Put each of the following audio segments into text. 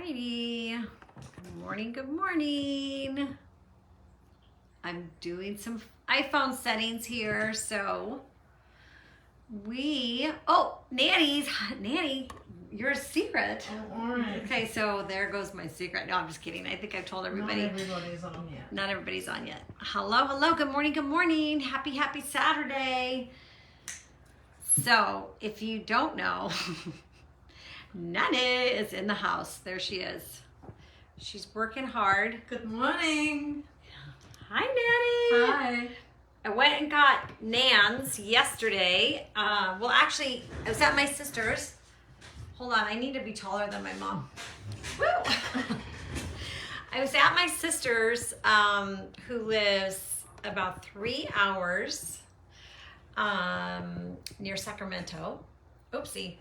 Alrighty. Good morning, good morning. I'm doing some iPhone settings here, so Nanny, you're a secret. Oh, all right. Okay, so there goes my secret. No, I'm just kidding. I think I've told everybody. Not everybody's on yet. Not everybody's on yet. Hello, good morning, good morning. Happy Saturday. So, if you don't know, Nanny is in the house. There she is. She's working hard. Good morning. Hi, Nanny. Hi. I went and got Nan's yesterday. Well, actually, I was at my sister's. Hold on, I need to be taller than my mom. Woo! I was at my sister's, who lives about 3 hours near Sacramento. Oopsie.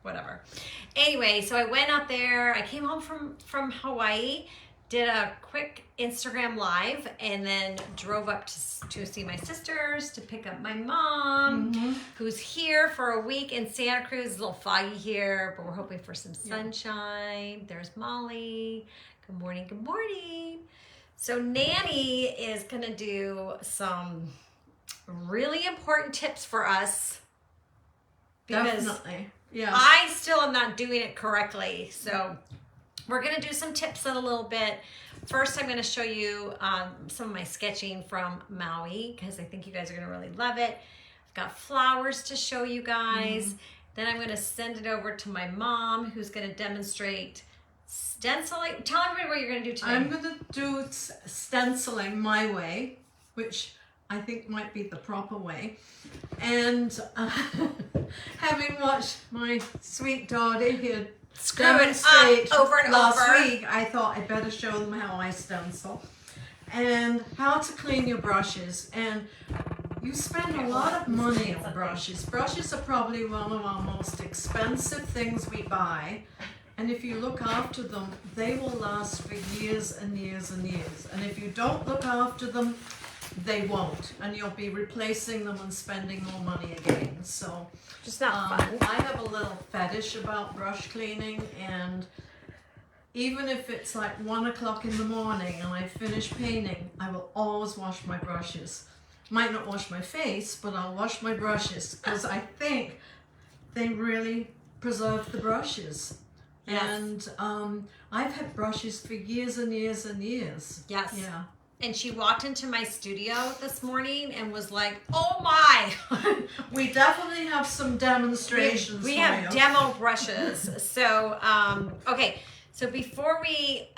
Whatever. Anyway, so I went out there. I came home from Hawaii, did a quick Instagram live, and then drove up to see my sisters, to pick up my mom, who's here for a week in Santa Cruz. It's a little foggy here, but we're hoping for some sunshine. Yeah. There's Molly. Good morning, good morning. So Nanny is gonna do some really important tips for us. Definitely. Yeah. I still am not doing it correctly. So we're going to do some tips in a little bit. First, I'm going to show you some of my sketching from Maui, because I think you guys are going to really love it. I've got flowers to show you guys. Then I'm going to send it over to my mom, who's going to demonstrate stenciling. Tell everybody what you're going to do today. I'm going to do stenciling my way, which I think might be the proper way. And having watched my sweet daughter here demonstrate over and last over. week, I thought I'd better show them how I stencil and how to clean your brushes. And you spend a lot of money on brushes. Brushes are probably one of our most expensive things we buy. And if you look after them, they will last for years and years and years. And if you don't look after them, they won't, and you'll be replacing them and spending more money again. So just not fun. I have a little fetish about brush cleaning, and even if it's like 1 o'clock in the morning and I finish painting, I will always wash my brushes. Might not wash my face, but I'll wash my brushes, because I think they really preserve the brushes. Yes. And I've had brushes for years and years and years. Yes. Yeah. And she walked into my studio this morning and was like, oh my. We definitely have some demonstrations. We have demo brushes. So, okay. So before we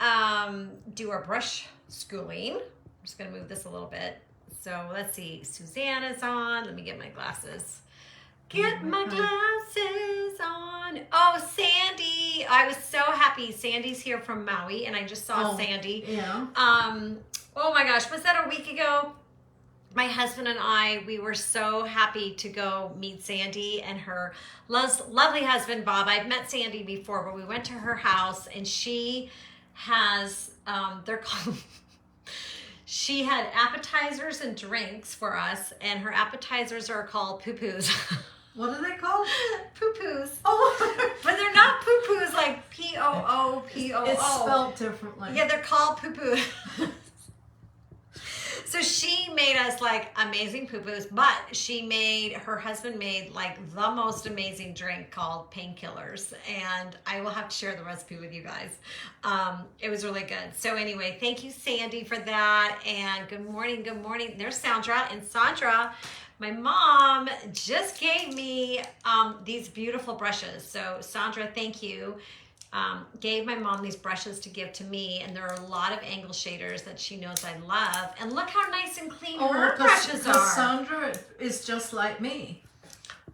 do our brush schooling, I'm just going to move this a little bit. So let's see. Susanna's on. Let me get my glasses. Get my glasses on. Oh, Sandy. I was so happy. Sandy's here from Maui, and I just saw Sandy. Yeah. Oh my gosh, was that a week ago? My husband and I, we were so happy to go meet Sandy and her lovely husband, Bob. I've met Sandy before, but we went to her house, and she has, they're called, she had appetizers and drinks for us, and her appetizers are called poo-poos. What are they called? Poo-poos. Oh. But they're not poo-poos like P-O-O-P-O-O. It's spelled differently. Yeah, they're called poo-poos. So she made us like amazing poo-poos, but her husband made like the most amazing drink called Painkillers, and I will have to share the recipe with you guys. It was really good. So anyway, thank you, Sandy, for that, and good morning, good morning. There's Sandra, and Sandra, my mom just gave me these beautiful brushes. So Sandra, thank you. Gave my mom these brushes to give to me, and there are a lot of angle shaders that she knows I love. And look how nice and clean her brushes are. Sandra is just like me.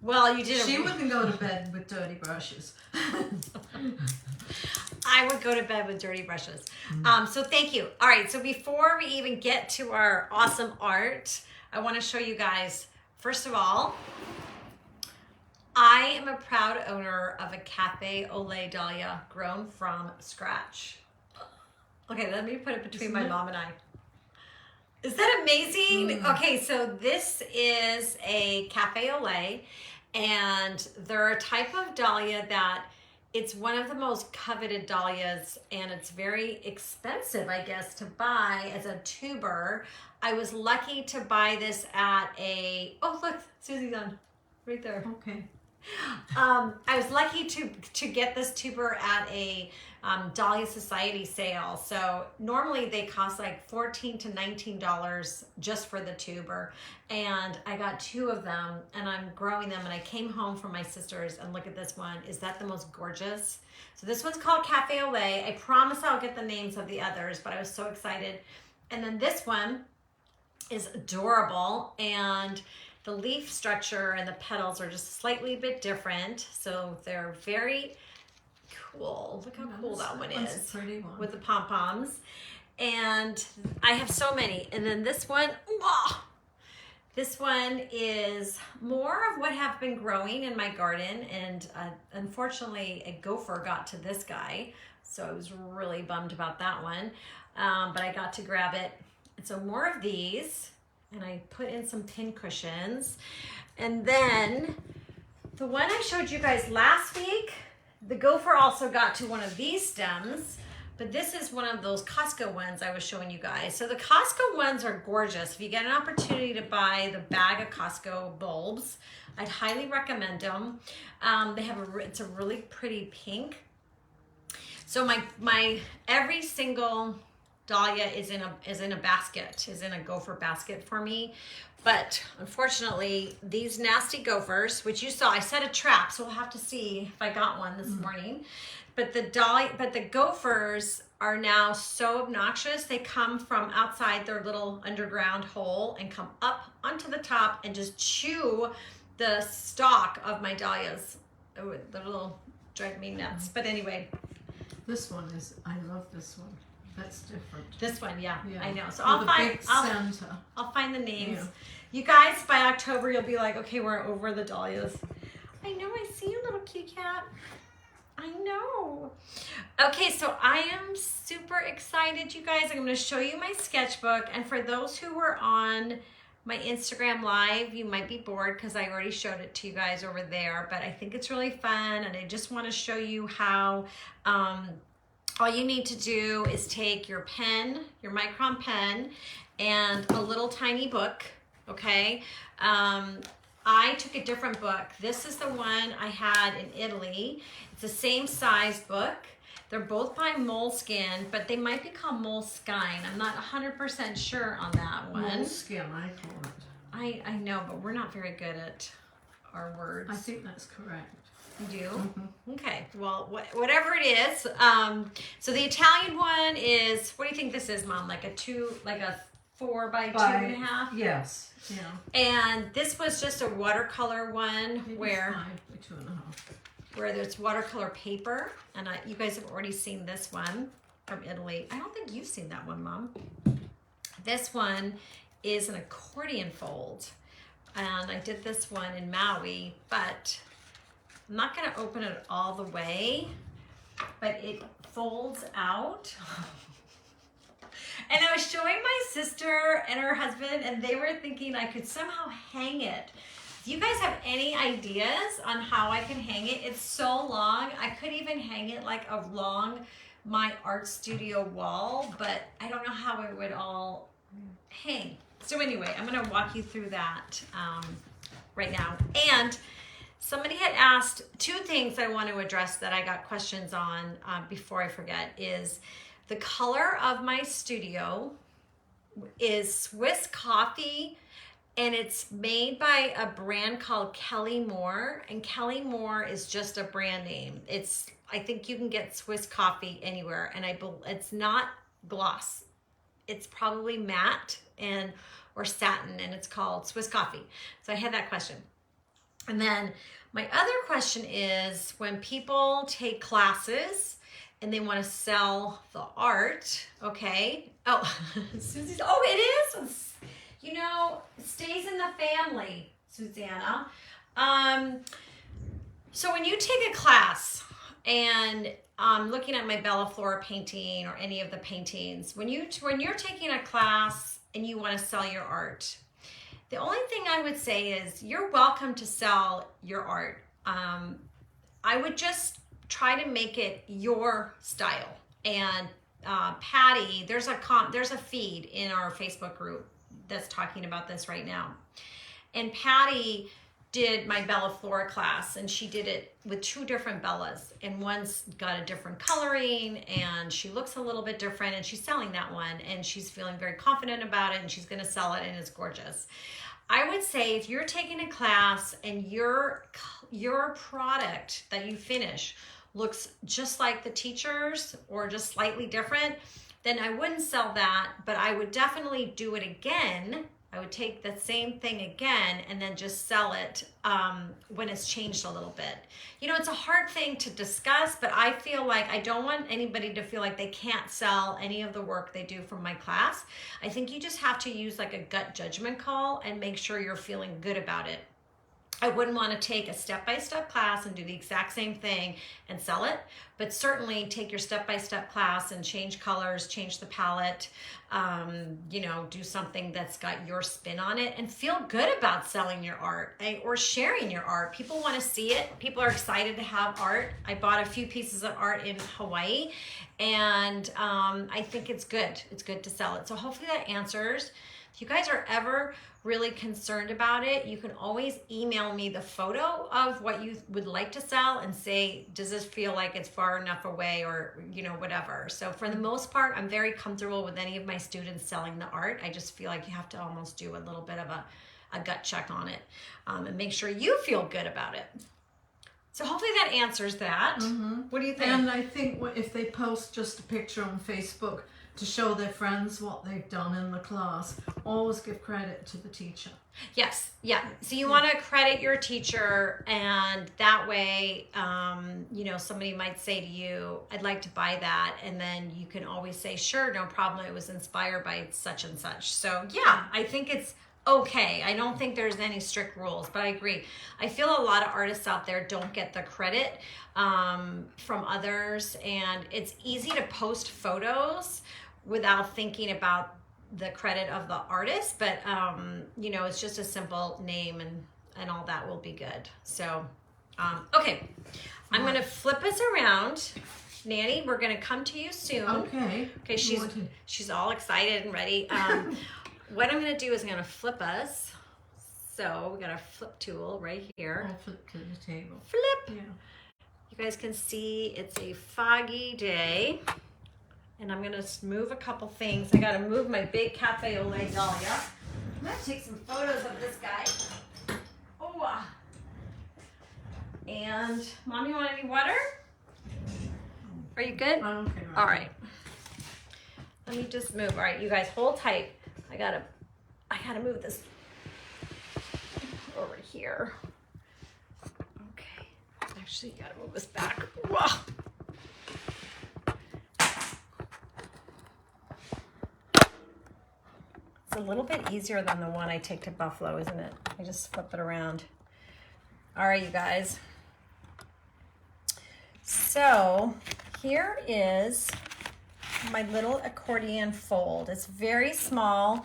Well, you did. She wouldn't go to bed with dirty brushes. I would go to bed with dirty brushes. So thank you. All right. So before we even get to our awesome art, I want to show you guys. First of all, I am a proud owner of a Cafe au lait dahlia grown from scratch. Okay, let me put it between my mom and I. Is that amazing? Okay, so this is a Cafe au lait, and they're a type of dahlia that it's one of the most coveted dahlias, and it's very expensive, I guess, to buy as a tuber. I was lucky to buy this at a, oh look, Susie's on, right there. Okay. I was lucky to get this tuber at a Dahlia Society sale. So normally they cost like $14 to $19 just for the tuber. And I got 2 of them and I'm growing them. And I came home from my sister's and look at this one. Is that the most gorgeous? So this one's called Cafe au Lait. I promise I'll get the names of the others, but I was so excited. And then this one is adorable, and the leaf structure and the petals are just slightly bit different. So they're very cool. Look how cool that one is. That's a pretty one. With the pom-poms. And I have so many. And then this one, oh, this one is more of what have been growing in my garden. And unfortunately, a gopher got to this guy. So I was really bummed about that one. But I got to grab it. And so more of these. And I put in some pin cushions. And then the one I showed you guys last week, the gopher also got to one of these stems, but this is one of those Costco ones I was showing you guys. So the Costco ones are gorgeous. If you get an opportunity to buy the bag of Costco bulbs, I'd highly recommend them. They have it's a really pretty pink. So my every single dahlia is in a basket, is in a gopher basket for me. But unfortunately, these nasty gophers, which you saw, I set a trap, so we'll have to see if I got one this morning. But the gophers are now so obnoxious. They come from outside their little underground hole and come up onto the top and just chew the stalk of my dahlias. Oh, the little drive me nuts. But anyway. This one is, I love this one. That's different. This one, yeah. I know. So I'll find the names. Yeah. You guys, by October, you'll be like, okay, we're over the dahlias. I know, I see you, little kitty cat. I know. Okay, so I am super excited, you guys. I'm going to show you my sketchbook. And for those who were on my Instagram live, you might be bored because I already showed it to you guys over there. But I think it's really fun. And I just want to show you how... all you need to do is take your pen, your micron pen, and a little tiny book, okay? I took a different book. This is the one I had in Italy. It's the same size book. They're both by Moleskine, but they might be called Moleskine. I'm not 100% sure on that one. Moleskine, I call it. I know, but we're not very good at our words. I think that's correct. You do? Mm-hmm. Okay. Well, whatever it is. So the Italian one is, what do you think this is, Mom? Like a 4 by 2.5? Yes. Yeah. And this was just a watercolor one. Maybe where 5 by 2.5. Where there's watercolor paper. And you guys have already seen this one from Italy. I don't think you've seen that one, Mom. This one is an accordion fold. And I did this one in Maui, but I'm not going to open it all the way, but it folds out. And I was showing my sister and her husband, and they were thinking I could somehow hang it. Do you guys have any ideas on how I can hang it? It's so long. I could even hang it like along my art studio wall, but I don't know how it would all hang. So anyway, I'm going to walk you through that right now. And somebody had asked 2 things I want to address that I got questions on before I forget is the color of my studio is Swiss coffee, and it's made by a brand called Kelly Moore, and Kelly Moore is just a brand name. I think you can get Swiss coffee anywhere, and it's not gloss. It's probably matte or satin, and it's called Swiss coffee. So I had that question. And then my other question is when people take classes and they want to sell the art, okay? Oh, Susie's, it is? You know, it stays in the family, Susanna. So when you take a class, and looking at my Bella Flora painting or any of the paintings, when you're taking a class and you want to sell your art, the only thing I would say is you're welcome to sell your art. I would just try to make it your style. And Patty, there's a feed in our Facebook group that's talking about this right now. And Patty did my Bella Flora class, and she did it with 2 different Bellas, and one's got a different coloring and she looks a little bit different, and she's selling that one, and she's feeling very confident about it, and she's going to sell it, and it's gorgeous. I would say if you're taking a class and your product that you finish looks just like the teacher's or just slightly different, then I wouldn't sell that, but I would definitely do it again. I would take the same thing again and then just sell it when it's changed a little bit. You know, it's a hard thing to discuss, but I feel like I don't want anybody to feel like they can't sell any of the work they do from my class. I think you just have to use like a gut judgment call and make sure you're feeling good about it. I wouldn't want to take a step-by-step class and do the exact same thing and sell it, but certainly take your step-by-step class and change colors, change the palette, you know, do something that's got your spin on it, and feel good about selling your art or sharing your art. People want to see it. People are excited to have art. I bought a few pieces of art in Hawaii, and I think it's good. It's good to sell it. So hopefully that answers. If you guys are ever really concerned about it, you can always email me the photo of what you would like to sell and say, does this feel like it's far enough away, or, you know, whatever. So for the most part, I'm very comfortable with any of my students selling the art. I just feel like you have to almost do a little bit of a gut check on it and make sure you feel good about it. So hopefully that answers that. Mm-hmm. What do you think? And I think if they post just a picture on Facebook to show their friends what they've done in the class, always give credit to the teacher. Yes, yeah. So you want to credit your teacher, and that way, you know, somebody might say to you, I'd like to buy that. And then you can always say, sure, no problem. It was inspired by such and such. So yeah, I think it's okay. I don't think there's any strict rules, but I agree. I feel a lot of artists out there don't get the credit from others, and it's easy to post photos without thinking about the credit of the artist, but you know, it's just a simple name, and all that will be good. So okay, I'm gonna flip us around. Nanny, we're gonna come to you soon. Okay, she's all excited and ready. What I'm gonna do is I'm gonna flip us. So we got our flip tool right here. I'll flip to the table. Flip. Yeah. You guys can see it's a foggy day, and I'm gonna move a couple things. I gotta move my big Cafe au lait dahlia. I'm gonna take some photos of this guy. Oh, and Mom, you want any water? Are you good? I'm okay. All right. Let me just move. All right, you guys hold tight. I gotta move this over here. Okay. Actually, you gotta move this back. Whoa. It's a little bit easier than the one I take to Buffalo, isn't it? I just flip it around. All right, you guys. So here is my little accordion fold. It's very small,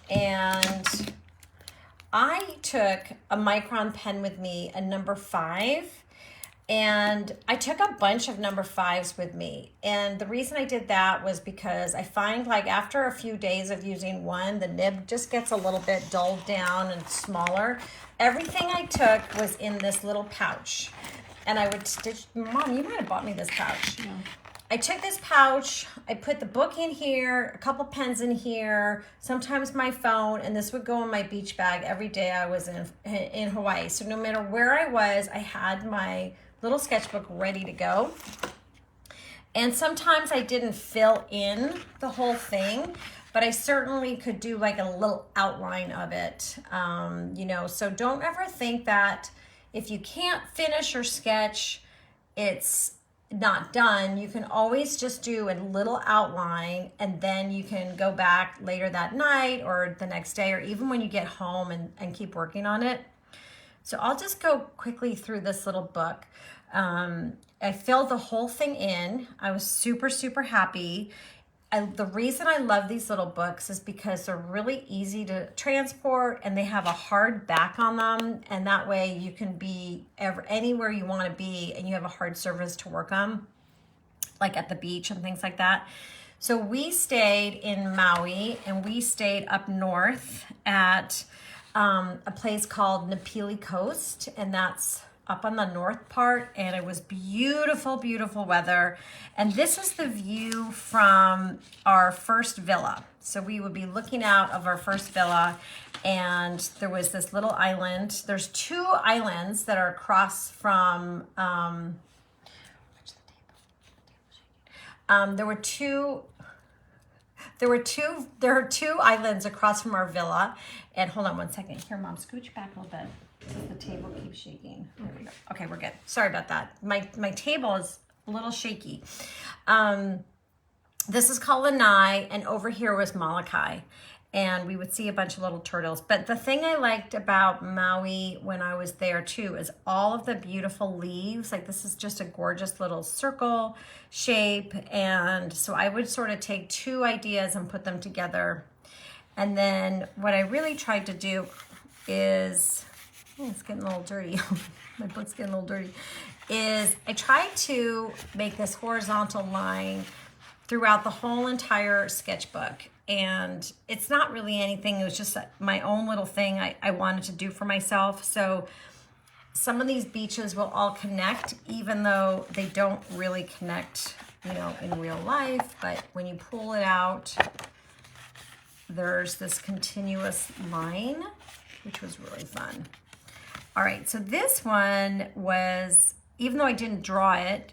and I took a micron pen with me, a number 5, and I took a bunch of number 5s with me. And the reason I did that was because I find, like, after a few days of using one, the nib just gets a little bit dulled down and smaller. Everything I took was in this little pouch, and I would stitch. Mom, you might have bought me this pouch. Yeah. I took this pouch, I put the book in here, a couple pens in here, sometimes my phone, and this would go in my beach bag every day I was in Hawaii. So no matter where I was, I had my little sketchbook ready to go. And sometimes I didn't fill in the whole thing, but I certainly could do like a little outline of it, you know. So don't ever think that if you can't finish your sketch, it's not done. You can always just do a little outline, and then you can go back later that night or the next day, or even when you get home, and keep working on it. So I'll just go quickly through this little book. I filled the whole thing in. I was super, super happy. the reason I love these little books is because they're really easy to transport and they have a hard back on them. And that way you can be anywhere you want to be and you have a hard surface to work on, like at the beach and things like that. So we stayed in Maui and we stayed up north at a place called Napili Coast, and that's up on the north part, and it was beautiful, beautiful weather. And this is the view from our first villa. So we would be looking out of our first villa, and there was this little island. There's 2 islands that are across from, there are two islands across from our villa. And hold on one second. Here, Mom, scooch back a little bit. The table keeps shaking. There we go. Okay, we're good. Sorry about that. My table is a little shaky. This is called Lanai, and over here was Molokai. And we would see a bunch of little turtles. But the thing I liked about Maui when I was there too is all of the beautiful leaves. Like, this is just a gorgeous little circle shape. And so I would sort of take 2 ideas and put them together. And then what I really tried to do is, it's getting a little dirty. My book's getting a little dirty. Is I tried to make this horizontal line throughout the whole entire sketchbook. And it's not really anything. It was just my own little thing I wanted to do for myself. So some of these beaches will all connect, even though they don't really connect, you know, in real life. But when you pull it out, there's this continuous line, which was really fun. All right, so this one was, even though I didn't draw it,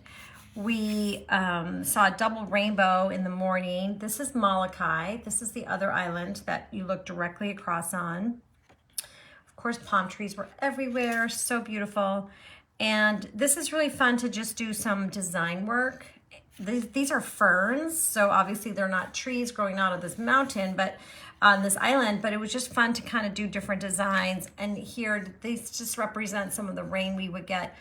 we saw a double rainbow in the morning. This is Molokai. This is the other island that you look directly across on. Of course, palm trees were everywhere, so beautiful. And this is really fun to just do some design work. These are ferns, so obviously they're not trees growing out of this mountain, but on this island, but it was just fun to kind of do different designs. And here, these just represent some of the rain we would get.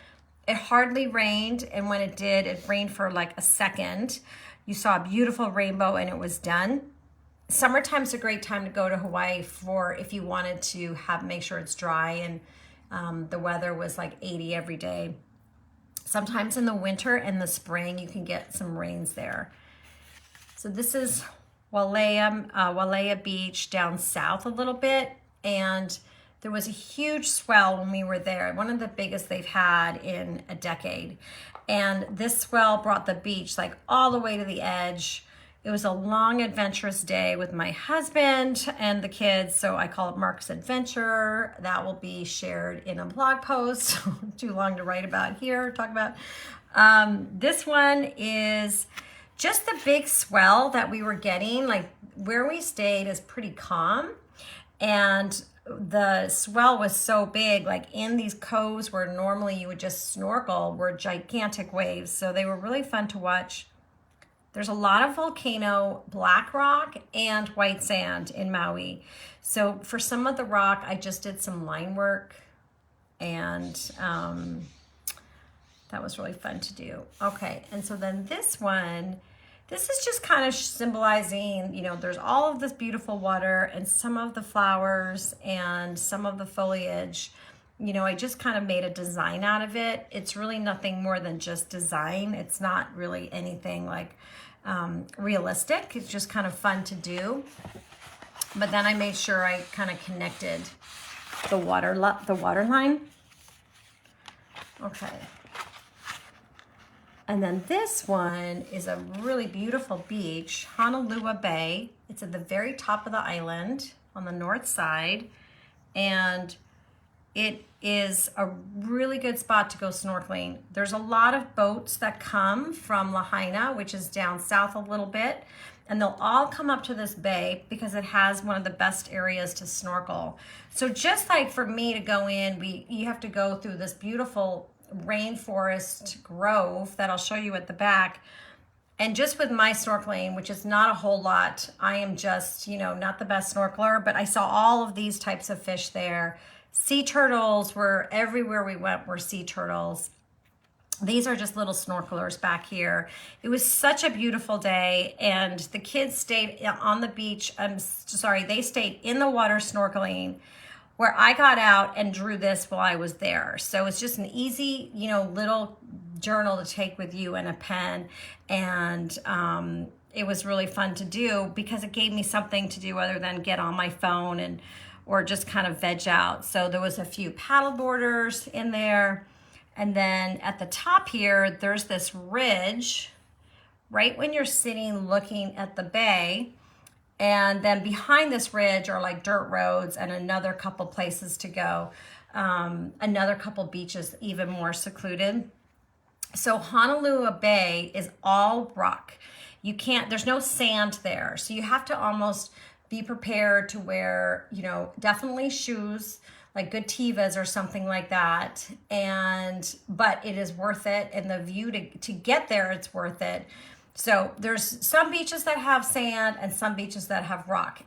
It hardly rained, and when it did, it rained for like a second. You saw a beautiful rainbow and it was done. Summertime's a great time to go to Hawaii for if you wanted to make sure it's dry and the weather was like 80 every day. Sometimes in the winter and the spring, you can get some rains there. So this is Wailea Beach down south a little bit, and there was a huge swell when we were there, one of the biggest they've had in a decade. And this swell brought the beach like all the way to the edge. It was a long, adventurous day with my husband and the kids, so I call it Mark's Adventure. That will be shared in a blog post. Too long to write about here, talk about. This one is just the big swell that we were getting. Like, where we stayed is pretty calm, and the swell was so big, like in these coves where normally you would just snorkel were gigantic waves. So they were really fun to watch. There's a lot of volcano black rock and white sand in Maui. So for some of the rock, I just did some line work, and that was really fun to do. Okay, and so then this one, this is just kind of symbolizing, you know, there's all of this beautiful water and some of the flowers and some of the foliage. You know, I just kind of made a design out of it. It's really nothing more than just design. It's not really anything like realistic. It's just kind of fun to do. But then I made sure I kind of connected the water line. Okay. And then this one is a really beautiful beach, Honolulu Bay. It's at the very top of the island on the north side. And it is a really good spot to go snorkeling. There's a lot of boats that come from Lahaina, which is down south a little bit. And they'll all come up to this bay because it has one of the best areas to snorkel. So just like for me to go in, you have to go through this beautiful rainforest grove that I'll show you at the back. And just with my snorkeling, which is not a whole lot, I am just, you know, not the best snorkeler, but I saw all of these types of fish there. Sea turtles were everywhere we went, were sea turtles. These are just little snorkelers back here. It was such a beautiful day, and the kids stayed on the beach. They stayed in the water snorkeling, where I got out and drew this while I was there. So it's just an easy, little journal to take with you and a pen. And it was really fun to do because it gave me something to do other than get on my phone or just kind of veg out. So there was a few paddle boarders in there. And then at the top here, there's this ridge right when you're sitting looking at the bay. And then behind this ridge are like dirt roads and another couple places to go. Another couple beaches even more secluded. So Honolulu Bay is all rock. There's no sand there. So you have to almost be prepared to wear, definitely shoes, like good Tevas or something like that. But it is worth it. And the view to get there, it's worth it. So there's some beaches that have sand and some beaches that have rock.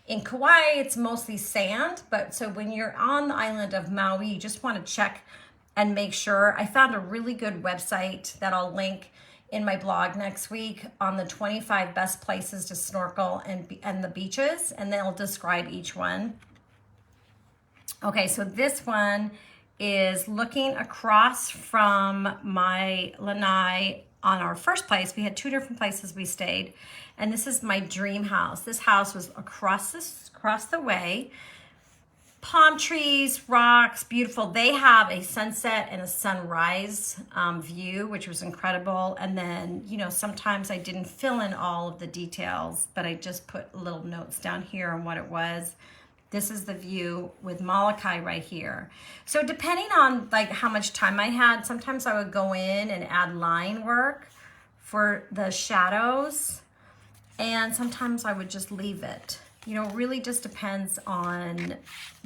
In Kauai, it's mostly sand. But so when you're on the island of Maui, you just want to check and make sure. I found a really good website that I'll link in my blog next week on the 25 best places to snorkel and the beaches. And then I'll describe each one. Okay, so this one is looking across from my lanai. On our first place, we had 2 different places we stayed, and this is my dream house. This house was across the way. Palm trees, rocks, beautiful. They have a sunset and a sunrise view, which was incredible. And then, sometimes I didn't fill in all of the details, but I just put little notes down here on what it was. This is the view with Molokai right here. So depending on how much time I had, sometimes I would go in and add line work for the shadows. And sometimes I would just leave it. It really just depends on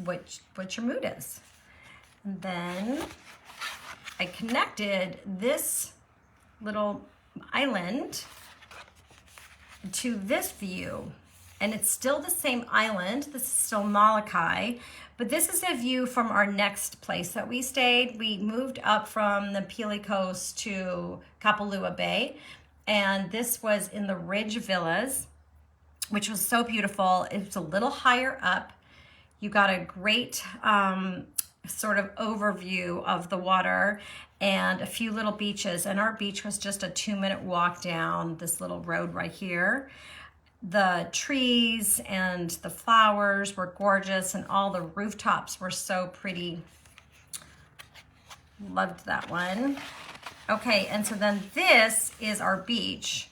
what your mood is. And then I connected this little island to this view. And it's still the same island. This is still Molokai, but this is a view from our next place that we stayed. We moved up from the Pili Coast to Kapalua Bay, and this was in the Ridge Villas, which was so beautiful. It was a little higher up. You got a great sort of overview of the water and a few little beaches, and our beach was just a 2-minute walk down this little road right here. The trees and the flowers were gorgeous, and all the rooftops were so pretty. Loved that one. Okay, and so then this is our beach.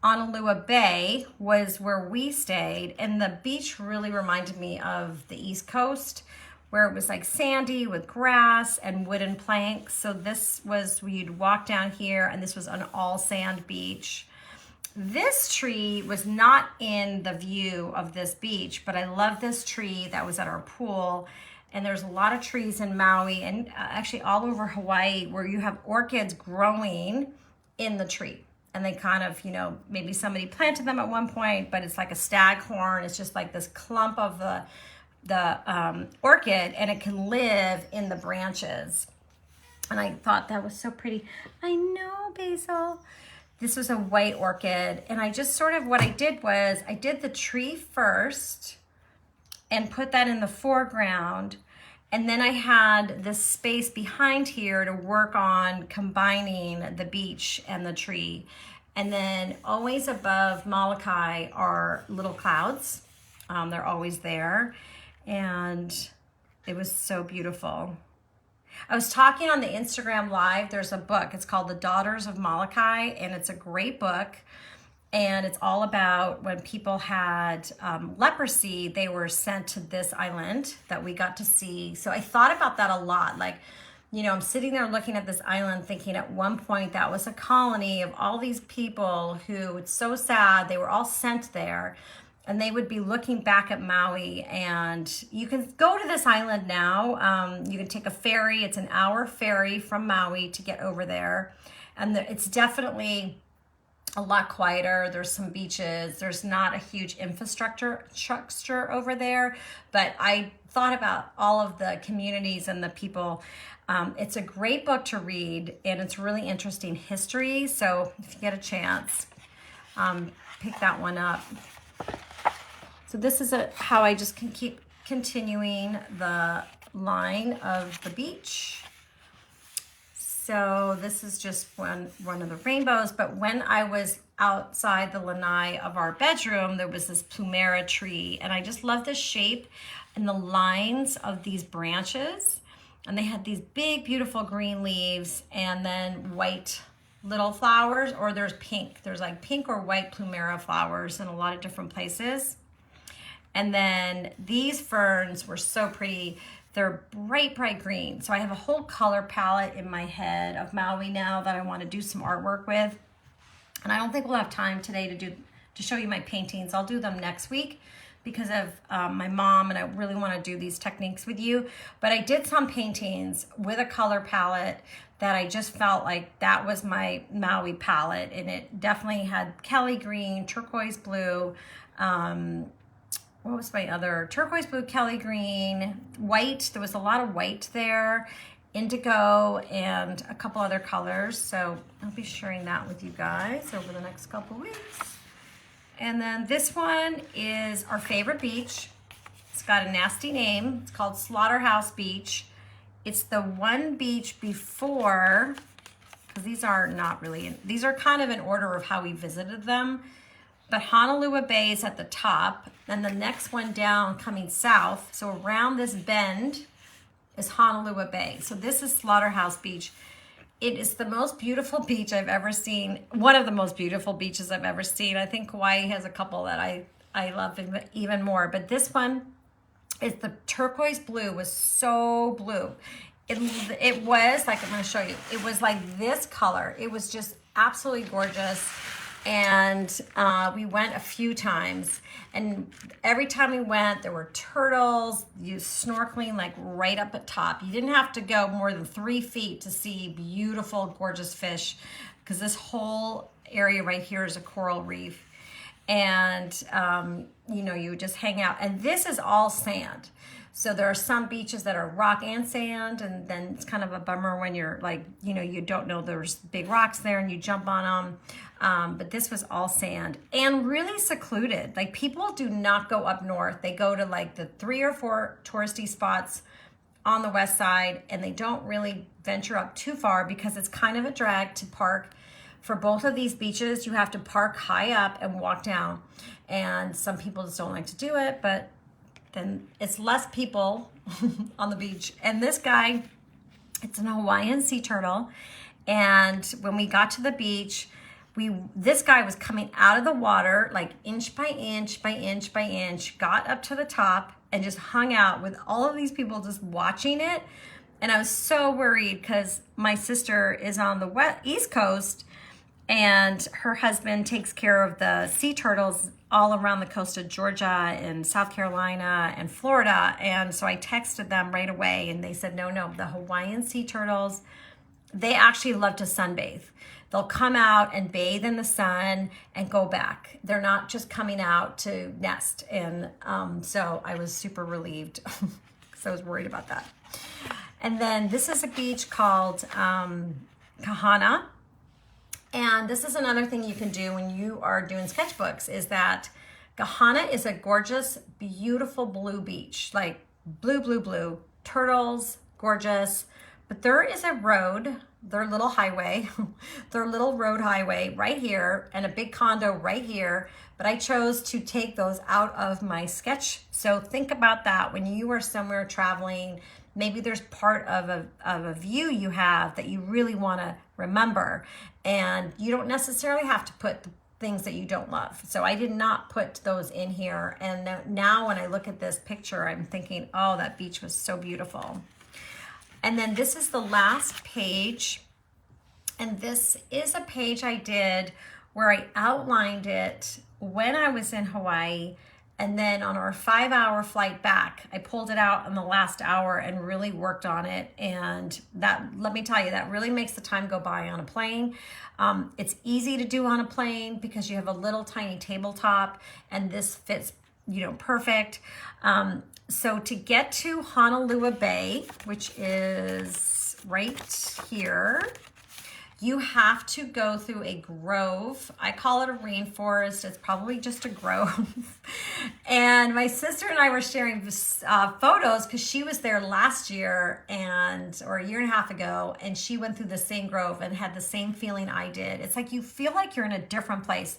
Honolulu Bay was where we stayed, and the beach really reminded me of the East Coast, where it was like sandy with grass and wooden planks. So this was, you'd walk down here, and this was an all sand beach. This tree was not in the view of this beach, but I love this tree that was at our pool. And there's a lot of trees in Maui and actually all over Hawaii where you have orchids growing in the tree. And they kind of, maybe somebody planted them at one point, but it's like a staghorn. It's just like this clump of the orchid, and it can live in the branches. And I thought that was so pretty. I know, Basil. This was a white orchid, and I just what I did was I did the tree first and put that in the foreground, and then I had this space behind here to work on combining the beach and the tree. And then always above Molokai are little clouds. They're always there, and it was so beautiful. I was talking on the Instagram Live. There's a book. It's called The Daughters of Molokai, and it's a great book. And it's all about when people had leprosy, they were sent to this island that we got to see. So I thought about that a lot. I'm sitting there looking at this island thinking at one point that was a colony of all these people who, it's so sad, they were all sent there. And they would be looking back at Maui, and you can go to this island now. You can take a ferry. It's an hour ferry from Maui to get over there. And it's definitely a lot quieter. There's some beaches. There's not a huge infrastructure over there, but I thought about all of the communities and the people. It's a great book to read, and it's really interesting history. So if you get a chance, pick that one up. So this is how I just can keep continuing the line of the beach. So this is just one of the rainbows, but when I was outside the lanai of our bedroom, there was this plumera tree, and I just love the shape and the lines of these branches. And they had these big, beautiful green leaves, and then white little flowers, or there's pink. There's like pink or white plumera flowers in a lot of different places. And then these ferns were so pretty. They're bright, bright green. So I have a whole color palette in my head of Maui now that I want to do some artwork with. And I don't think we'll have time today to show you my paintings. I'll do them next week because of my mom, and I really want to do these techniques with you. But I did some paintings with a color palette that I just felt like that was my Maui palette. And it definitely had Kelly green, turquoise blue, what was my other? Turquoise blue, Kelly green, white. There was a lot of white there, indigo, and a couple other colors. So I'll be sharing that with you guys over the next couple weeks. And then this one is our favorite beach. It's got a nasty name. It's called Slaughterhouse Beach. It's the one beach before, because these are not really, these are kind of in order of how we visited them. But Honolulu Bay is at the top, and the next one down coming south, so around this bend is Honolulu Bay. So this is Slaughterhouse Beach. It is the most beautiful beach I've ever seen. One of the most beautiful beaches I've ever seen. I think Hawaii has a couple that I love even more, but this one is the turquoise blue, was so blue. It was like, I'm gonna show you, it was like this color. It was just absolutely gorgeous. And we went a few times, and every time we went, there were turtles, you snorkeling like right up at top. You didn't have to go more than 3 feet to see beautiful, gorgeous fish, because this whole area right here is a coral reef. And, you know, you would just hang out. And this is all sand. So there are some beaches that are rock and sand, and then it's kind of a bummer when you're like, you know, you don't know there's big rocks there and you jump on them. But this was all sand and really secluded. Like, people do not go up north. They go to like the 3 or 4 touristy spots on the west side, and they don't really venture up too far because it's kind of a drag to park. For both of these beaches, you have to park high up and walk down. And some people just don't like to do it, but then it's less people on the beach. And this guy, it's an Hawaiian sea turtle. And when we got to the beach, this guy was coming out of the water, like inch by inch by inch by inch, got up to the top and just hung out with all of these people just watching it. And I was so worried because my sister is on the East Coast, and her husband takes care of the sea turtles all around the coast of Georgia and South Carolina and Florida. And so I texted them right away, and they said, no, the Hawaiian sea turtles, they actually love to sunbathe. They'll come out and bathe in the sun and go back. They're not just coming out to nest. And so I was super relieved because I was worried about that. And then this is a beach called Kahana. And this is another thing you can do when you are doing sketchbooks, is that Kahana is a gorgeous, beautiful blue beach, like blue, blue, blue, turtles, gorgeous. But there is a road, their little highway, their little road highway right here, and a big condo right here. But I chose to take those out of my sketch. So think about that when you are somewhere traveling. Maybe there's part of a view you have that you really want to remember, and you don't necessarily have to put the things that you don't love. So I did not put those in here. And now when I look at this picture, I'm thinking, oh, that beach was so beautiful. And then this is the last page. And this is a page I did where I outlined it when I was in Hawaii. And then on our 5-hour flight back, I pulled it out in the last hour and really worked on it. And that, let me tell you, that really makes the time go by on a plane. It's easy to do on a plane because you have a little tiny tabletop, and this fits, you know, perfect. So to get to Honolulu Bay, which is right here, you have to go through a grove. I call it a rainforest. It's probably just a grove. And my sister and I were sharing photos because she was there last year or a year and a half ago, and she went through the same grove and had the same feeling I did. It's like you feel like you're in a different place.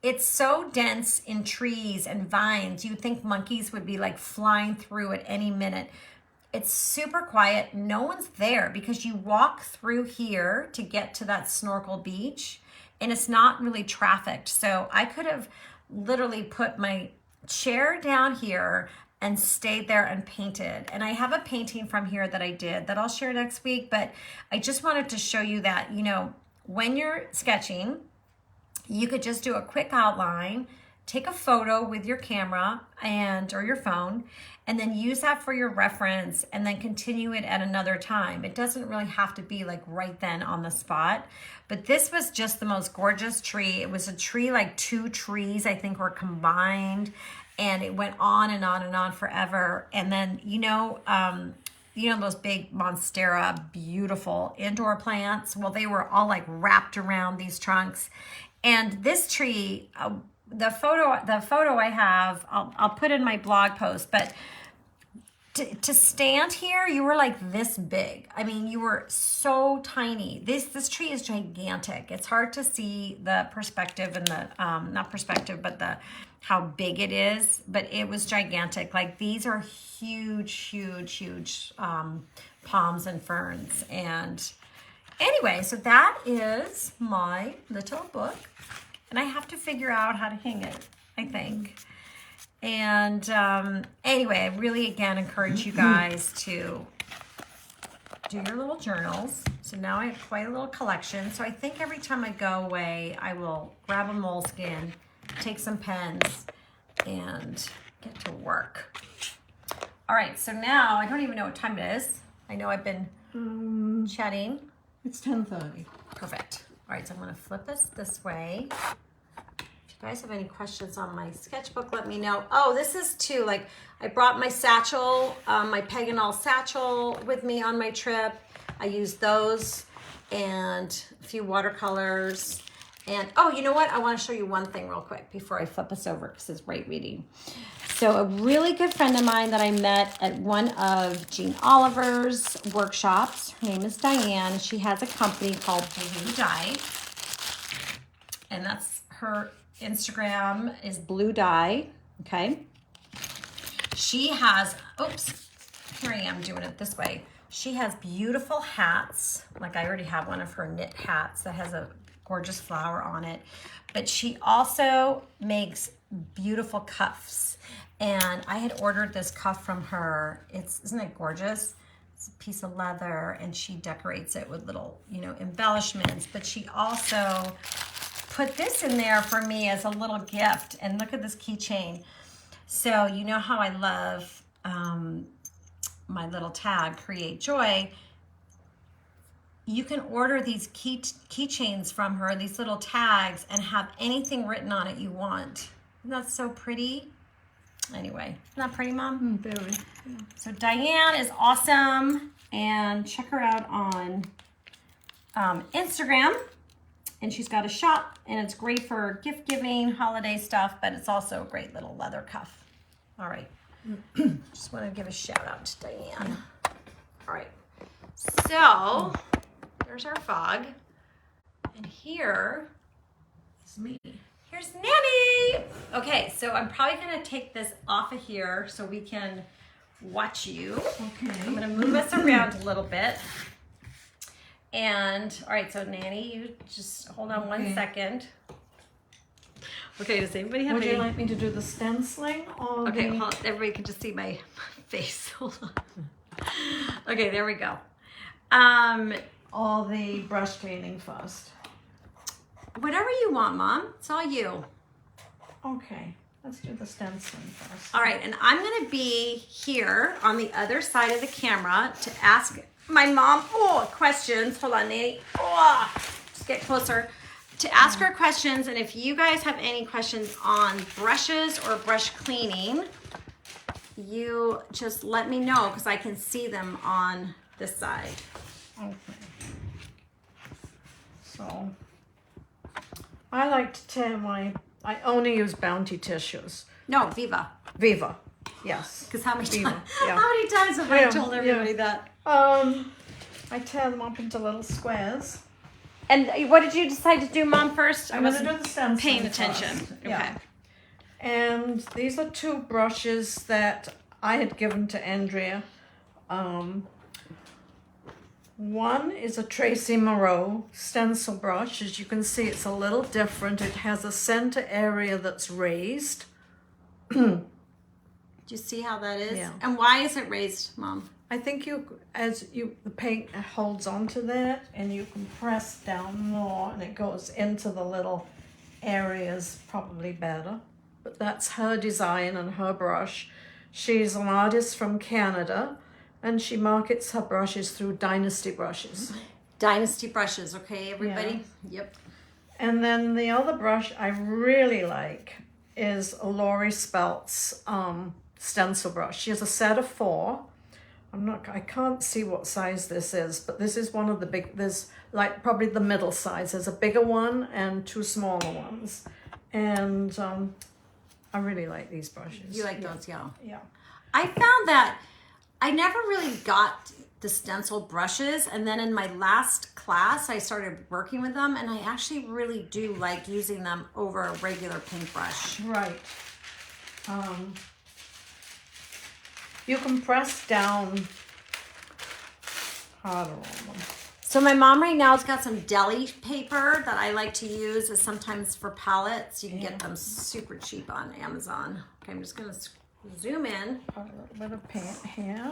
It's so dense in trees and vines. You'd think monkeys would be like flying through at any minute. It's super quiet. No one's there because you walk through here to get to that snorkel beach, and it's not really trafficked. So I could have literally put my chair down here and stayed there and painted. And I have a painting from here that I did that I'll share next week, but I just wanted to show you that, you know, when you're sketching, you could just do a quick outline, take a photo with your camera or your phone, and then use that for your reference, and then continue it at another time. It doesn't really have to be like right then on the spot. But this was just the most gorgeous tree. It was a tree, like 2 trees, I think, were combined, and it went on and on and on forever. And then, you know those big Monstera, beautiful indoor plants? Well, they were all like wrapped around these trunks. And this tree, the photo I have, I'll put in my blog post, but to stand here, you were like this big. I mean, you were so tiny. This tree is gigantic. It's hard to see the perspective and the, not perspective, but how big it is, but it was gigantic. Like, these are huge, huge, huge palms and ferns. And anyway, so that is my little book. And I have to figure out how to hang it, I think. And anyway, I really, again, encourage you guys to do your little journals. So now I have quite a little collection. So I think every time I go away, I will grab a Moleskine, take some pens, and get to work. All right, so now I don't even know what time it is. I know I've been chatting. It's 10:30. Perfect. All right, so I'm going to flip this way. If you guys have any questions on my sketchbook, let me know. Oh, this is too, like, I brought my satchel, my Paganol satchel with me on my trip. I used those and a few watercolors. And, oh, you know what? I want to show you one thing real quick before I flip us over because it's great reading. So a really good friend of mine that I met at one of Jean Oliver's workshops, her name is Diane. She has a company called Blue Dye. And that's her Instagram is Blue Dye, okay? She has, oops, here I am doing it this way. She has beautiful hats. Like, I already have one of her knit hats that has a gorgeous flower on it. But she also makes beautiful cuffs. And I had ordered this cuff from her. Isn't it gorgeous? It's a piece of leather, and she decorates it with little, embellishments. But she also put this in there for me as a little gift. And look at this keychain. So you know how I love my little tag, Create Joy. You can order these keychains from her, these little tags, and have anything written on it you want. Isn't that so pretty? Anyway, isn't that pretty, Mom? Very. Yeah. So Diane is awesome, and check her out on Instagram. And she's got a shop, and it's great for gift giving, holiday stuff, but it's also a great little leather cuff. All right. Just want to give a shout out to Diane. All right. So there's our fog. And here is me. Here's Nanny. Okay, so I'm probably going to take this off of here so we can watch you. Okay. I'm going to move us around a little bit. And, all right, so Nanny, you just hold on 1 second. Okay, does anybody have Would you like me to do the stenciling? Or okay, hold on. Everybody can just see my face. Hold on. Okay, there we go. All the brush cleaning first. Whatever you want, Mom. It's all you. Okay. Let's do the stenciling first. All right, and I'm gonna be here on the other side of the camera to ask my mom questions. Hold on, Nanny. Just get closer. To ask her questions, and if you guys have any questions on brushes or brush cleaning, you just let me know because I can see them on this side. Okay. So, I like to tell I only use Bounty tissues. No, Viva. Viva, yes. Because how many Viva, times? yeah. How many times have I told everybody that? I tear them up into little squares. And what did you decide to do, Mom, first? I'm going to do the stencil paying attention. first. Okay. Yeah. And these are 2 brushes that I had given to Andrea. One is a Tracy Moreau stencil brush. As you can see, it's a little different. It has a center area that's raised. Do you see how that is? Yeah. And why is it raised, Mom? I think the paint holds onto that, and you can press down more, and it goes into the little areas probably better. But that's her design and her brush. She's an artist from Canada, and she markets her brushes through Dynasty Brushes. Dynasty Brushes, okay, everybody? Yeah. Yep. And then the other brush I really like is a Laurie Speltz stencil brush. She has a set of 4. I can't see what size this is, but this is one of the big, there's like probably the middle size. There's a bigger one and 2 smaller ones. And I really like these brushes. You like those, yeah. Yeah. I found that I never really got the stencil brushes, and then in my last class I started working with them, and I actually really do like using them over a regular paintbrush. Right. You can press down harder on them. So my mom right now has got some deli paper that I like to use as sometimes for palettes. You can get them super cheap on Amazon. Okay, I'm just gonna zoom in. A little bit of paint here.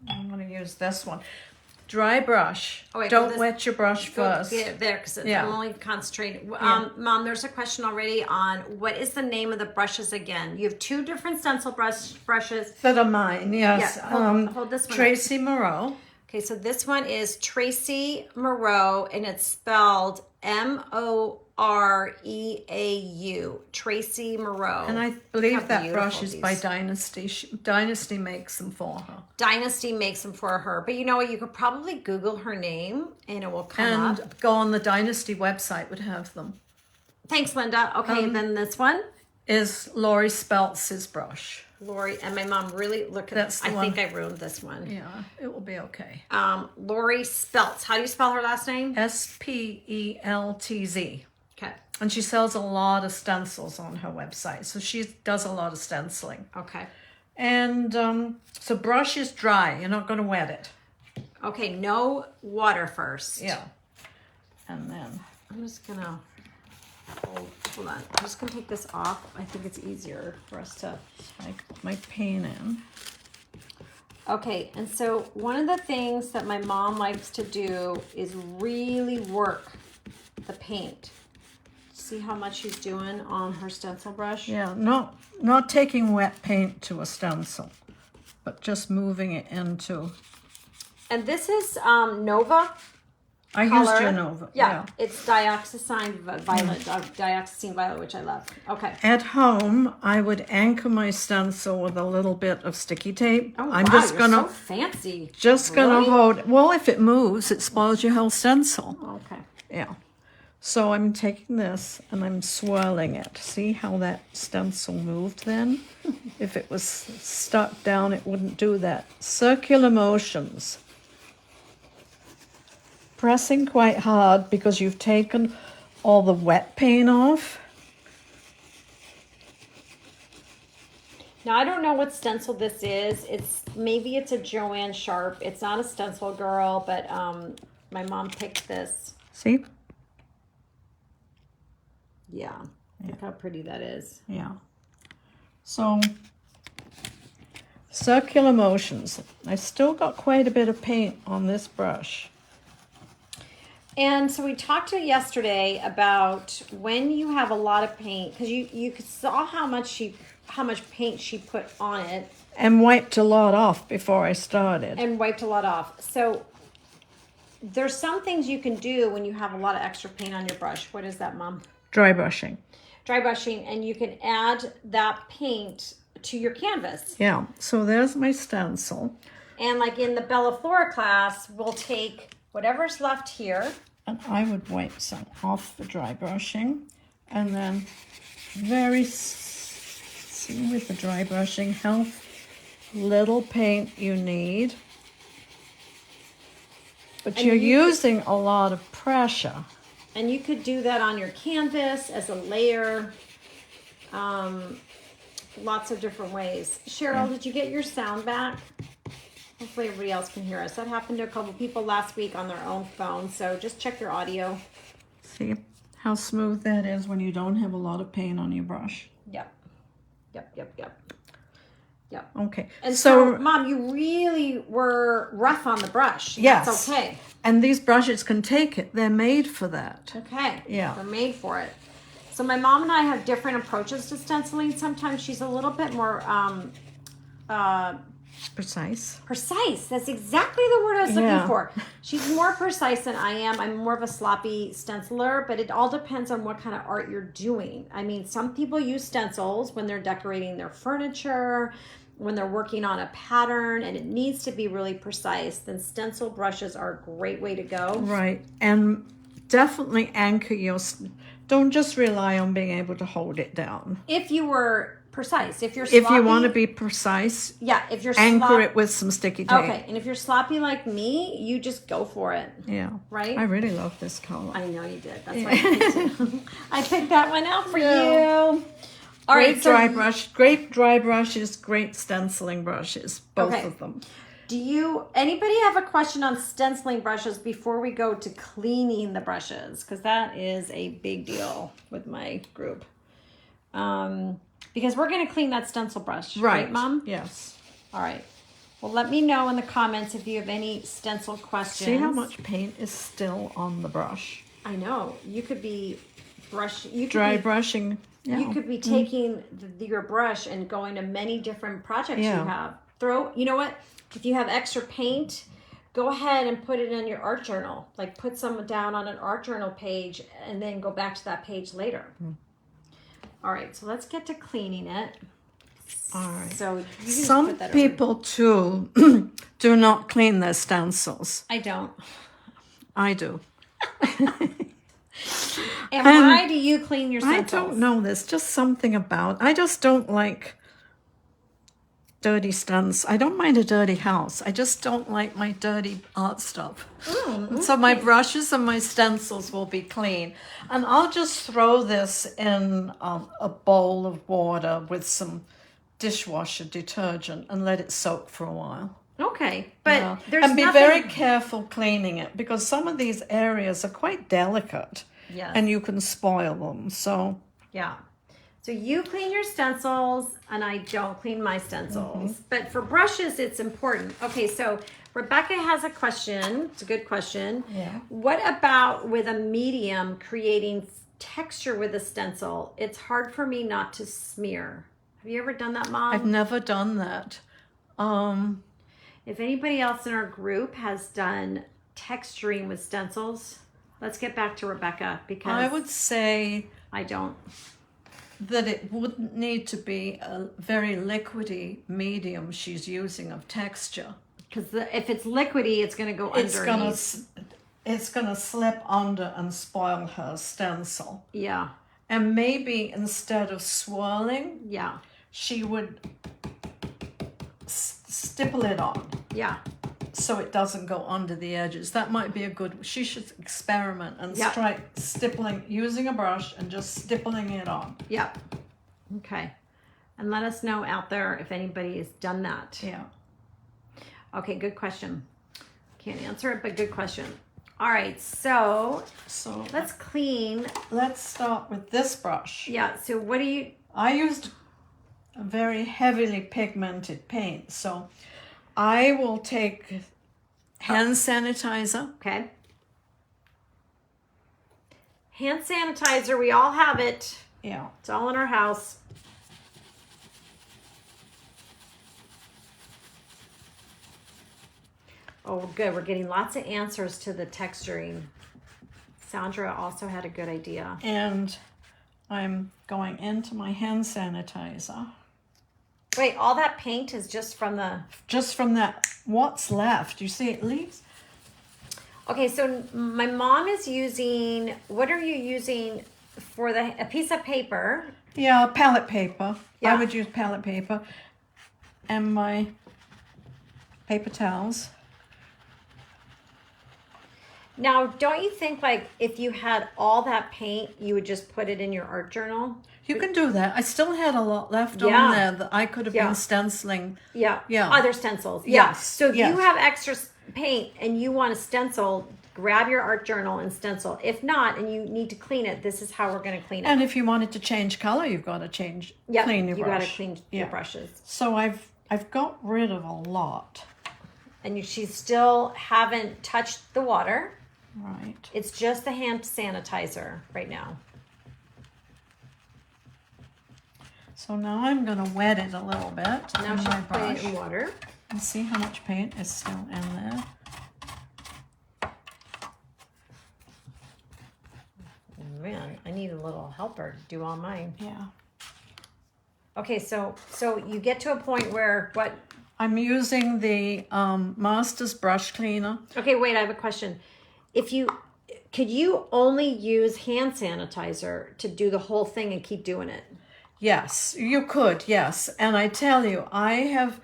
I'm going to use this one. Dry brush. Oh, wait, don't wet your brush first. Get there because Yeah. I'm only concentrating. Yeah. Mom, there's a question already on what is the name of the brushes again? You have 2 different stencil brushes. That are mine, yes. Yeah, hold this one. Tracy Moreau. Okay, so this one is Tracy Moreau, and it's spelled Moreau. Tracy Moreau. And I How believe that beautiful brush is these. by Dynasty. Dynasty makes them for her. Dynasty makes them for her. But you know what? You could probably Google her name and it will come And up. go on the Dynasty website would have them. Thanks, Linda. Okay, then this one. Is Laurie Speltz's brush. Lori, and my mom really look at That's this. the I think one. I ruined this one. Yeah, it will be okay. Laurie Speltz. How do you spell her last name? Speltz. Okay. And she sells a lot of stencils on her website. So she does a lot of stenciling. Okay. And so brush is dry. You're not going to wet it. Okay, no water first. Yeah. And then I'm just gonna hold on. I'm just gonna take this off. I think it's easier for us to. I put my paint in. Okay, and so one of the things that my mom likes to do is really work the paint. See how much she's doing on her stencil brush? Yeah, not taking wet paint to a stencil, but just moving it into. And this is Nova. I color. used Genova. Yeah, it's dioxazine violet, which I love. Okay. At home, I would anchor my stencil with a little bit of sticky tape. Oh, I'm wow, just you're gonna so fancy. gonna Really? hold. Well, if it moves, it spoils your whole stencil. Okay. Yeah. So I'm taking this and I'm swirling it. See how that stencil moved then? If it was stuck down, it wouldn't do that. Circular motions. Pressing quite hard because you've taken all the wet paint off. Now I don't know what stencil this is. Maybe it's a Joanne Sharp. It's not a stencil girl, but my mom picked this. See? Yeah. Look how pretty that is. Yeah. So, circular motions. I've still got quite a bit of paint on this brush. And so we talked to yesterday about when you have a lot of paint, because you saw how much paint she put on it. And wiped a lot off before I started. And wiped a lot off. So there's some things you can do when you have a lot of extra paint on your brush. What is that, Mom? Dry brushing. Dry brushing, and you can add that paint to your canvas. Yeah, so there's my stencil. And like in the Bella Flora class, we'll take whatever's left here. And I would wipe some off the dry brushing. And then see with the dry brushing, how little paint you need. But you're using a lot of pressure. And you could do that on your canvas as a layer. Lots of different ways. Cheryl, did you get your sound back? Hopefully everybody else can hear us. That happened to a couple people last week on their own phone, so just check your audio. See how smooth that is when you don't have a lot of paint on your brush. Yep. Okay. And so, Mom, you really were rough on the brush. Yes. That's okay. And these brushes can take it. They're made for that. Okay. Yeah. They're made for it. So my mom and I have different approaches to stenciling. Sometimes she's a little bit more Precise. Precise. That's exactly the word I was looking Yeah. for. She's more precise than I am. I'm more of a sloppy stenciler, but it all depends on what kind of art you're doing. I mean, some people use stencils when they're decorating their furniture, when they're working on a pattern, and it needs to be really precise. Then stencil brushes are a great way to go. Right. And definitely anchor your... Don't just rely on being able to hold it down. If you were precise, if you're sloppy, If you want to be precise, yeah, if you're anchor it with some sticky tape. Okay, and if you're sloppy like me, you just go for it. Yeah. Right? I really love this color. I know you did. That's why I picked it. I picked that one out for Yeah. you. All right, Great dry brush, great dry brushes, great stenciling brushes, both Okay. of them. Do anybody have a question on stenciling brushes before we go to cleaning the brushes? Because that is a big deal with my group. Because we're going to clean that stencil brush, right, Mom? Yes. All right. Well, let me know in the comments if you have any stencil questions. See how much paint is still on the brush. I know. You could be Dry brushing. Yeah. You could be taking your brush and going to many different projects you have. You know what? If you have extra paint, go ahead and put it in your art journal. Like put some down on an art journal page and then go back to that page later. All right, so let's get to cleaning it. All right. So you can just Some put that people too do not clean their stencils. I don't. I do. And why do you clean your stencils? I don't know. There's just something about. I just don't like dirty stencils. I don't mind a dirty house. I just don't like my dirty art stuff. So my brushes and my stencils will be clean. And I'll just throw this in a bowl of water with some dishwasher detergent and let it soak for a while. Okay, but there's and be very careful cleaning it because some of these areas are quite delicate. Yes. And you can spoil them. So yeah. So you clean your stencils and I don't clean my stencils. But for brushes, it's important. Okay, so Rebecca has a question. It's a good question. Yeah. What about with a medium creating texture with a stencil? It's hard for me not to smear. Have you ever done that, Mom? I've never done that. If anybody else in our group has done texturing with stencils, let's get back to Rebecca because I would say I don't. That it wouldn't need to be a very liquidy medium she's using of texture. Because if it's liquidy, it's going to go underneath. It's gonna slip under and spoil her stencil. Yeah. And maybe instead of swirling, Yeah. she would stipple it on. Yeah. So it doesn't go under the edges. That might be a good. She should experiment and try stippling, using a brush and just stippling it on. Yep. Okay. And let us know out there if anybody has done that. Yeah. Okay, good question. Can't answer it, but good question. All right, so let's clean. Let's start with this brush. Yeah, so what do you... I used a very heavily pigmented paint, so I will take hand sanitizer. Okay. Hand sanitizer, we all have it. Yeah. It's all in our house. Oh, good. We're getting lots of answers to the texturing. Sandra also had a good idea. And I'm going into my hand sanitizer. Wait, all that paint is just from the... Just from that, what's left. You see it leaves? Okay, so my mom is using... What are you using for a piece of paper? Yeah, palette paper. Yeah. I would use palette paper. And my paper towels. Now, don't you think, like, if you had all that paint, you would just put it in your art journal? You can do that. I still had a lot left Yeah. on there that I could have Yeah. been stenciling. Yeah. Yeah. Other stencils. Yeah. Yes. So if Yes. you have extra paint and you want to stencil, grab your art journal and stencil. If not, and you need to clean it, this is how we're going to clean it. And if you wanted to change color, you've got to clean your you brush. got to clean your brushes. So I've got rid of a lot. And she still haven't touched the water. Right. It's just the hand sanitizer right now. So now I'm going to wet it a little bit Now in she's my putting brush. it in water. And see how much paint is still in there. Man, I need a little helper to do all mine. Yeah. Okay, so you get to a point where what? I'm using the Master's brush cleaner. Okay, wait, I have a question. Could you only use hand sanitizer to do the whole thing and keep doing it? Yes, you could, yes. And I tell you, I have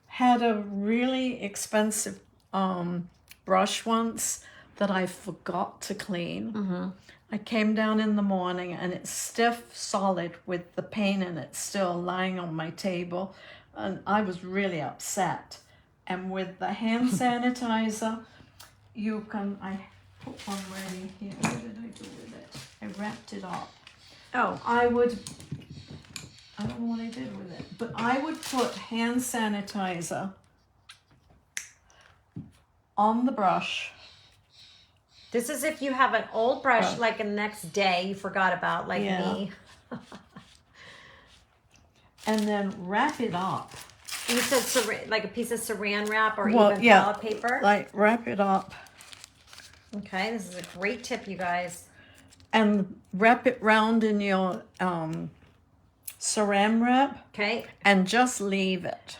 had a really expensive brush once that I forgot to clean. Mm-hmm. I came down in the morning and it's stiff, solid with the paint in it still lying on my table. And I was really upset. And with the hand sanitizer, you can, I put one ready here. What did I do with it? I wrapped it up. Oh, I don't know what I did with it, but I would put hand sanitizer on the brush. this is if you have an old brush like the next day you forgot about, like me. And then wrap it up. You said like a piece of saran wrap or Well, even yeah, palette paper? Like wrap it up Okay, this is a great tip, you guys. and wrap it round in your saran wrap Okay, and just leave it.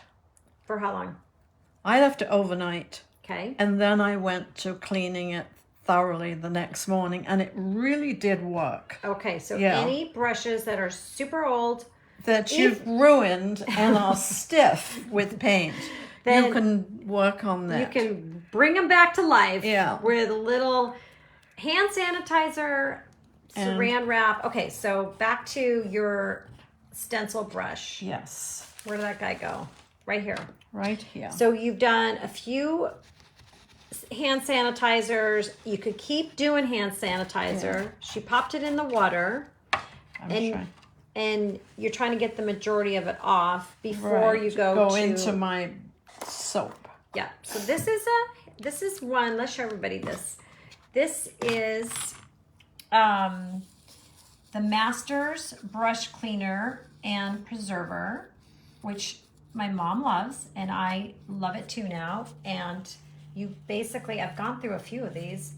for how long? I left it overnight Okay. and then I went to cleaning it thoroughly the next morning and it really did work. Okay, so Yeah. any brushes that are super old, That you've ruined and are stiff with paint, Then you can work on that. you can bring them back to life Yeah. with a little hand sanitizer, And- saran wrap. Okay, so back to your stencil brush. Yes, Where did that guy go? Right here. right here. So you've done a few hand sanitizers. You could keep doing hand sanitizer. Yeah. She popped it in the water. I'm and trying. and you're trying to get the majority of it off before Right, you go to into my soap. yeah. So this is one. Let's show everybody this. This is the Masters brush cleaner and preserver, which my mom loves and I love it too now. And you basically, I've gone through a few of these.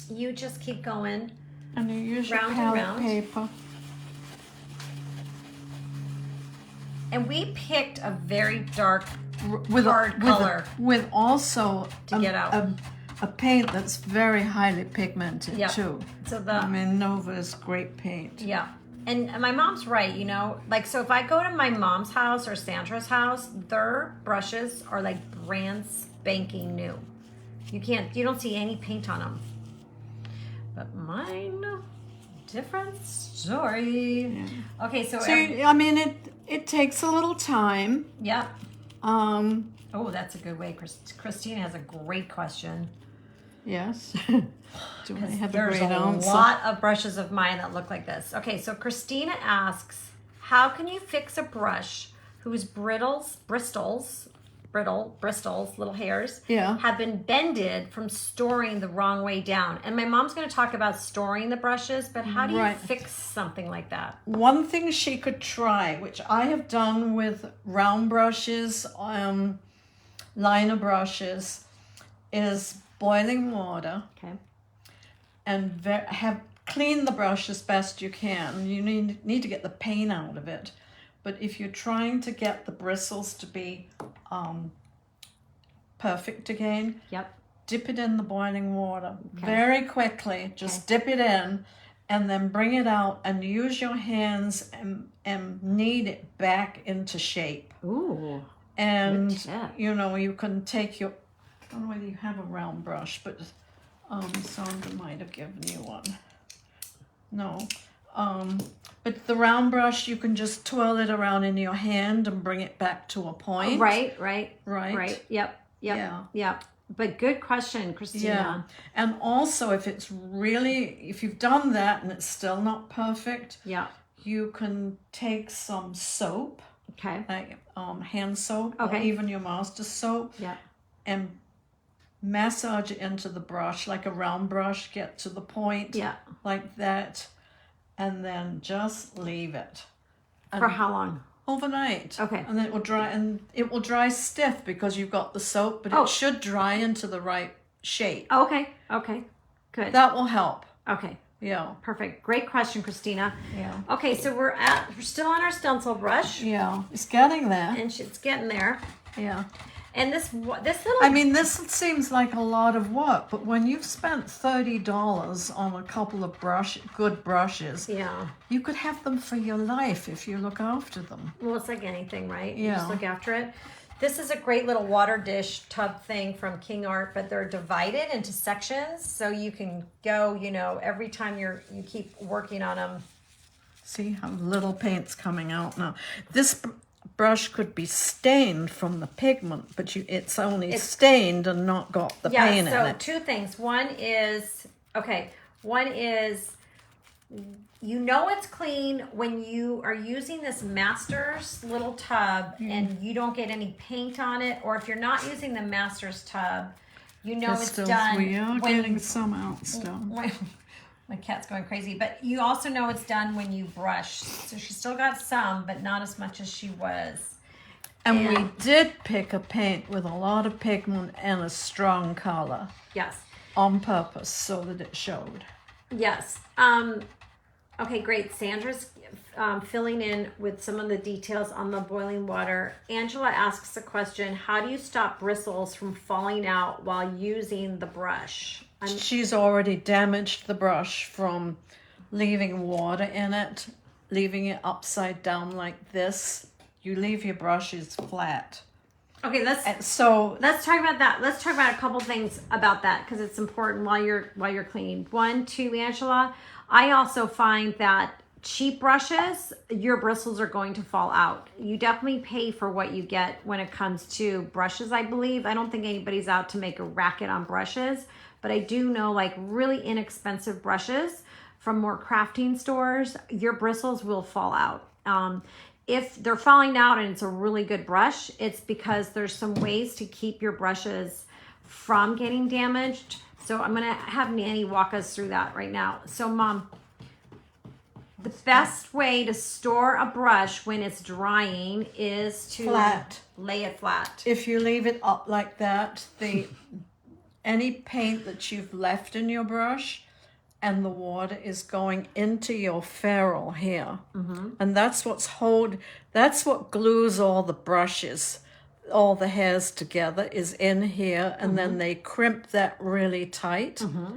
You just keep going. And you use your Round and palette round. paper. And we picked a very dark With hard color with also to get out. a paint that's very highly pigmented Yep. too. So the I mean, Nova's great paint. yeah. And my mom's right, you know, like, so if I go to my mom's house or Sandra's house, their brushes are like brand spanking new. You don't see any paint on them. But mine, different story. Yeah. Okay, so, So I mean, it takes a little time. yeah. Um, Oh, that's a good way. Christina has a great question. yes. Do I have a There's great a answer? lot of brushes of mine that look like this. Okay, so Christina asks, how can you fix a brush whose bristles bristles, little hairs, Yeah. have been bended from storing the wrong way down. And my mom's going to talk about storing the brushes, but how do you fix something like that? One thing she could try, which I have done with round brushes, liner brushes, is boiling water. Okay. And clean the brush as best you can. You need to get the paint out of it. But if you're trying to get the bristles to be perfect again, dip it in the boiling water very quickly. Just dip it in and then bring it out and use your hands and knead it back into shape. Ooh. And, you know, you can take your, I don't know whether you have a round brush, but Sandra might have given you one. No. But the round brush, you can just twirl it around in your hand and bring it back to a point. Right. Yep. Yeah. But good question, Christina. Yeah. And also, if you've done that and it's still not perfect, you can take some soap, like hand soap, or even your master soap, and massage it into the brush like a round brush, get to the point, like that, and then just leave it. For how long? Overnight. Okay. And then it will dry stiff because you've got the soap, but it should dry into the right shape. Okay. Good. That will help. Okay. Yeah. Perfect. Great question, Christina. Yeah. Okay, so we're still on our stencil brush. Yeah. It's getting there. And it's getting there. Yeah. And this little... I mean, this seems like a lot of work, but when you've spent $30 on a couple of good brushes, you could have them for your life if you look after them. Well, it's like anything, right? Yeah. You just look after it. This is a great little water dish tub thing from King Art, but they're divided into sections, so you can go, you know, every time you keep working on them. See how little paint's coming out now. This brush could be stained from the pigment, but it's only stained and not got the paint in it. So two things. One is you know it's clean when you are using this master's little tub and you don't get any paint on it, or if you're not using the master's tub, you know it's done. We are getting some out still. My cat's going crazy, but you also know it's done when you brush. So she still got some, but not as much as she was. And we did pick a paint with a lot of pigment and a strong color. Yes. On purpose, so that it showed. Yes. Okay, great. Sandra's filling in with some of the details on the boiling water. Angela asks a question: how do you stop bristles from falling out while using the brush? She's already damaged the brush from leaving water in it, leaving it upside down like this. You leave your brushes flat. Okay, let's talk about that. Let's talk about a couple things about that because it's important while you're cleaning. 1, 2, Angela. I also find that cheap brushes, your bristles are going to fall out. You definitely pay for what you get when it comes to brushes, I believe. I don't think anybody's out to make a racket on brushes, but I do know like really inexpensive brushes from more crafting stores, your bristles will fall out. If they're falling out and it's a really good brush, it's because there's some ways to keep your brushes from getting damaged. So I'm gonna have Nanny walk us through that right now. So Mom, the best way to store a brush when it's drying is to lay it flat. If you leave it up like that, any paint that you've left in your brush and the water is going into your ferrule here. Mm-hmm. And that's that's what glues all the brushes, all the hairs together is in here, and then they crimp that really tight. Mm-hmm.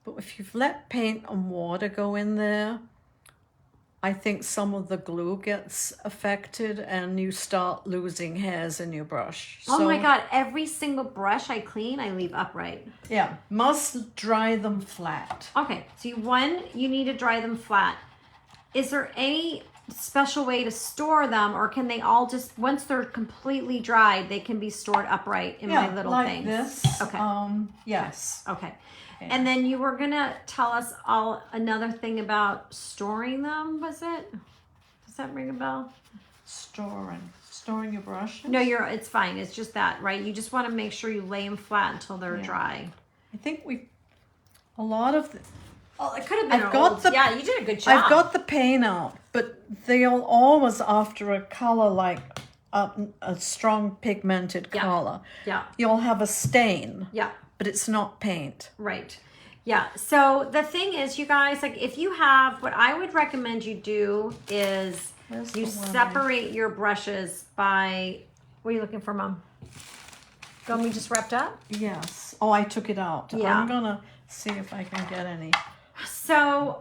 But if you've let paint and water go in there, I think some of the glue gets affected and you start losing hairs in your brush. Oh my God, every single brush I clean, I leave upright. Yeah, must dry them flat. Okay, so you need to dry them flat. Is there any special way to store them, or can they all just, once they're completely dried, they can be stored upright in my little things? Yeah, like this. Okay. Yes. Okay. And then you were going to tell us another thing about storing them, was it? Does that ring a bell? Storing. storing your brushes? No, it's fine. It's just that, right? You just want to make sure you lay them flat until they're dry. I think a lot of the, Oh, it could have been yeah, you did a good job. I've got the paint out, but they'll always after a color like a strong pigmented color. Yeah. You'll have a stain. Yeah. But it's not paint. Right. Yeah. So the thing is, you guys, like if you have, what I would recommend you do is you separate your brushes by, what are you looking for, Mom? Got me just wrapped up? Yes. Oh, I took it out. Yeah. I'm gonna see if I can get any. So,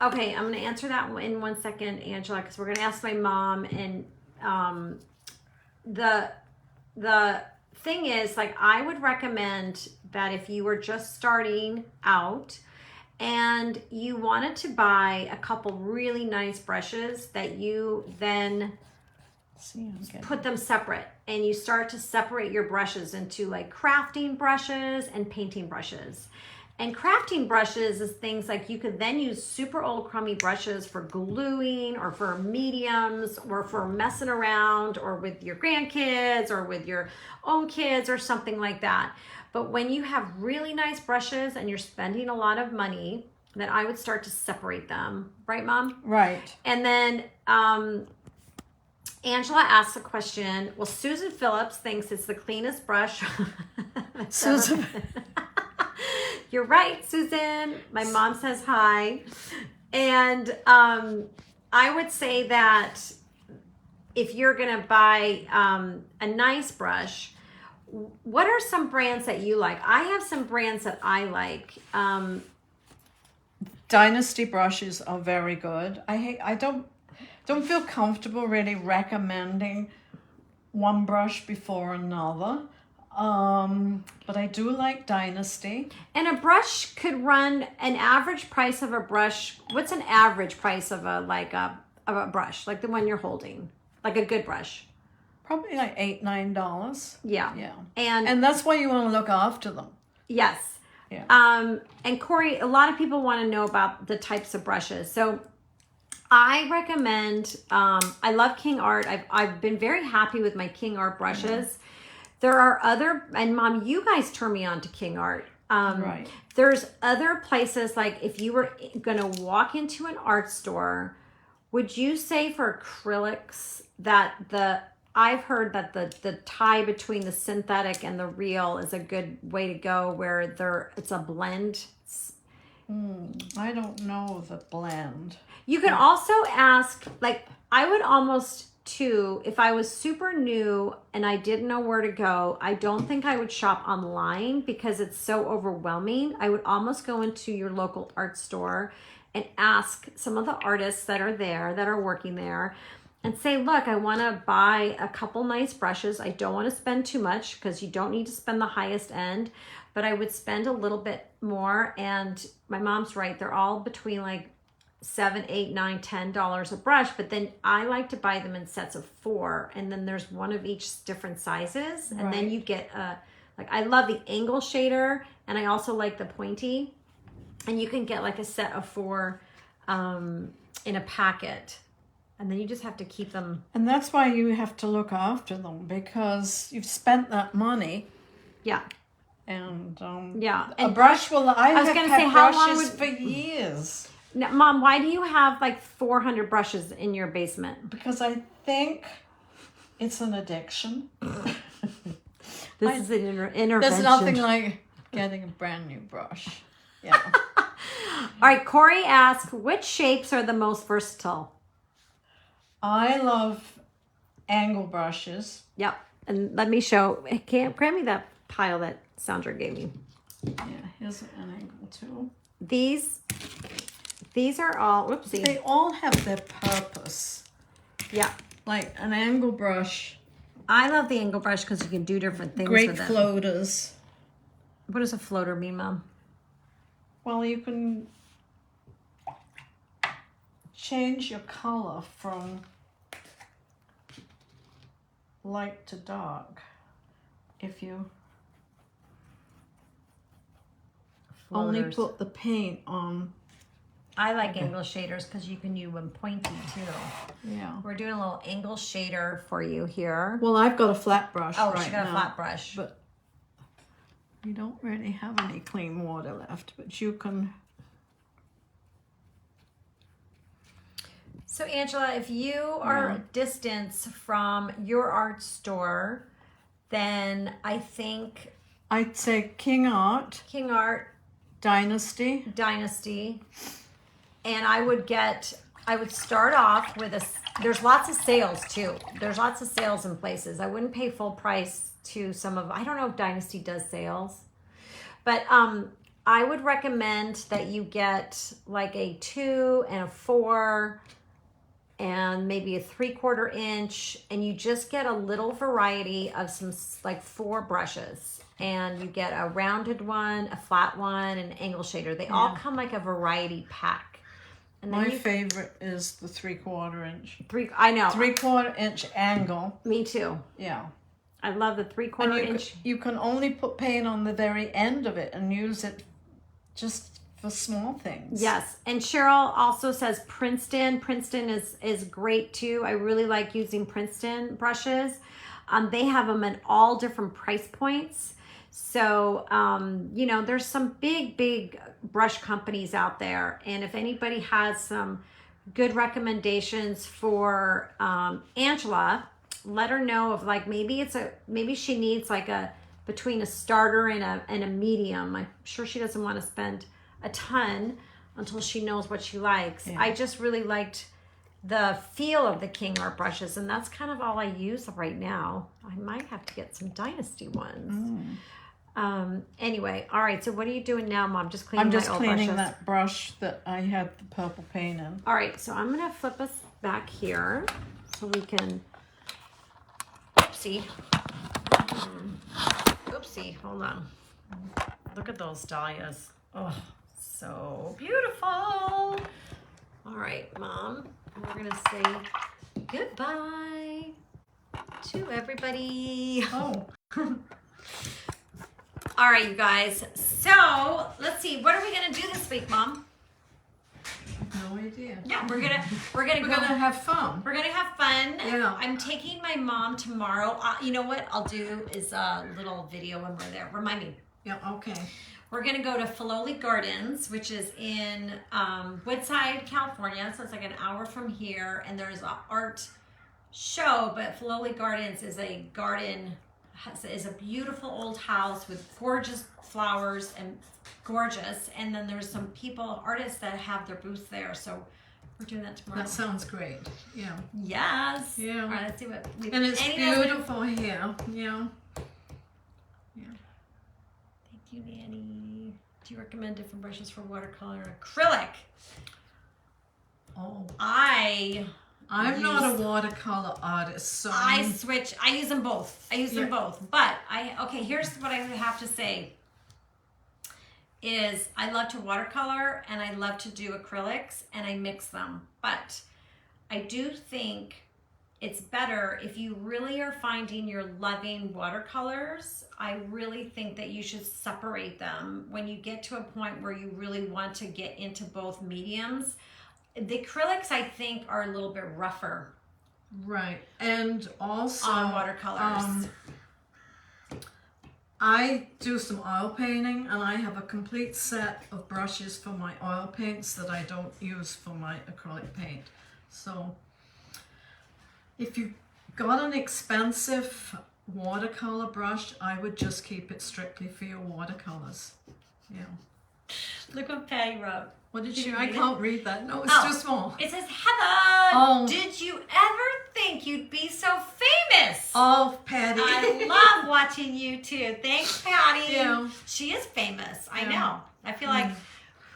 okay, I'm gonna answer that in 1 second, Angela, because we're gonna ask my mom. And the thing is, like, I would recommend that if you were just starting out and you wanted to buy a couple really nice brushes, that you then put them separate, and you start to separate your brushes into like crafting brushes and painting brushes. And crafting brushes is things like you could then use super old crummy brushes for gluing or for mediums or for messing around or with your grandkids or with your own kids or something like that. But when you have really nice brushes and you're spending a lot of money, then I would start to separate them. Right, Mom? Right. And then Angela asks a question. Well, Susan Phillips thinks it's the cleanest brush. Susan. You're right, Susan. My mom says hi. And I would say that if you're going to buy a nice brush, what are some brands that you like? I have some brands that I like. Dynasty brushes are very good. I don't feel comfortable really recommending one brush before another. But I do like Dynasty. And a brush could run an average price of a brush. What's an average price of a brush, like the one you're holding, like a good brush? Probably like $8-9. Yeah. Yeah. And that's why you want to look after them. Yes. Yeah. And Corey, a lot of people want to know about the types of brushes. So I recommend, I love King Art. I've been very happy with my King Art brushes. Mm-hmm. There are other, and Mom, you guys turn me on to King Art. Right. There's other places, like if you were going to walk into an art store, would you say for acrylics that I've heard that the tie between the synthetic and the real is a good way to go, where it's a blend? I don't know the blend. You can also ask, like, I would almost too, if I was super new and I didn't know where to go, I don't think I would shop online because it's so overwhelming. I would almost go into your local art store and ask some of the artists that are there, that are working there, and say, look, I want to buy a couple nice brushes. I don't want to spend too much because you don't need to spend the highest end, but I would spend a little bit more. And my mom's right. They're all between like $7, $8, $9, $10 a brush, but then I like to buy them in sets of 4, and then there's one of each different sizes, and then you get like, I love the angle shader, and I also like the pointy, and you can get like a set of 4 in a packet, and then you just have to keep them. And that's why you have to look after them, because you've spent that money. Yeah. And yeah, a brush will. I was going to say, how long brushes for years. Now, Mom, why do you have like 400 brushes in your basement? Because I think it's an addiction. This is an intervention. There's nothing like getting a brand new brush. Yeah. All right, Corey asks, which shapes are the most versatile? I love angle brushes. Yep. And let me show. Grab me that pile that Sandra gave me. Yeah, here's an angle too. These are all, whoopsie. They all have their purpose. Yeah. Like an angle brush. I love the angle brush because you can do different things with it. Great floaters. What does a floater mean, Mom? Well, you can change your color from light to dark if you only put the paint on I like angle shaders because you can use them pointy too. Yeah. We're doing a little angle shader for you here. Well, I've got a flat brush Oh, right she got now, a flat brush. but we don't really have any clean water left, but you can. So Angela, if you are distance from your art store, then I think I'd say King Art, Dynasty, and I would start off with there's lots of sales too. There's lots of sales in places. I wouldn't pay full price to I don't know if Dynasty does sales, but I would recommend that you get like a 2 and a 4 and maybe a 3/4 inch, and you just get a little variety of some like 4 brushes, and you get a rounded one, a flat one, and an angle shader. They all come like a variety pack. And then my favorite is the 3/4 inch. I know. 3/4 inch angle. Me too. Yeah. I love the 3/4 inch. You can only put paint on the very end of it and use it just for small things. Yes, and Cheryl also says Princeton. Princeton is great too. I really like using Princeton brushes. They have them at all different price points. So, you know, there's some big brush companies out there. And if anybody has some good recommendations for Angela, let her know of like, maybe she needs like between a starter and a medium. I'm sure she doesn't want to spend a ton until she knows what she likes. I just really liked the feel of the King Art brushes, and that's kind of all I use right now. I might have to get some Dynasty ones. Anyway, all right, so what are you doing now, Mom? Just cleaning my old brushes? That brush that I had the purple paint in. All right, so I'm gonna flip us back here so we can, oopsie, hold on. Look at those dahlias. Oh, so beautiful. All right, Mom, we're gonna say goodbye to everybody. Oh. All right, you guys. So let's see. What are we gonna do this week, Mom? No idea. Yeah, we're gonna have fun. We're gonna have fun. Yeah. I'm taking my mom tomorrow. You know what I'll do is a little video when we're there. Remind me. Yeah. Okay. We're gonna go to Filoli Gardens, which is in Woodside, California. So it's like an hour from here, and there's an art show. But Filoli Gardens is a garden. Is a beautiful old house with gorgeous flowers and gorgeous. And then there's some artists that have their booths there. So we're doing that tomorrow. That sounds great. Yeah. Yes. Yeah. All right, let's see what we. And it's beautiful here. Yeah. Yeah. Thank you, Nanny. Do you recommend different brushes for watercolor and acrylic? Oh. I'm not a watercolor artist, so I use them both. Them both. But here's what I have to say is I love to watercolor and I love to do acrylics and I mix them. But I do think it's better if you really are finding you're loving watercolors. I really think that you should separate them when you get to a point where you really want to get into both mediums. The acrylics, I think, are a little bit rougher. Right. And also on watercolors. I do some oil painting, and I have a complete set of brushes for my oil paints that I don't use for my acrylic paint. So if you got an expensive watercolor brush, I would just keep it strictly for your watercolors. Yeah. Look what Patty wrote. What did she? I can't read that. No, it's too small. It says, Heather, did you ever think you'd be so famous? Oh, Patty. I love watching you too. Thanks, Patty. Yeah. She is famous. I know. I feel like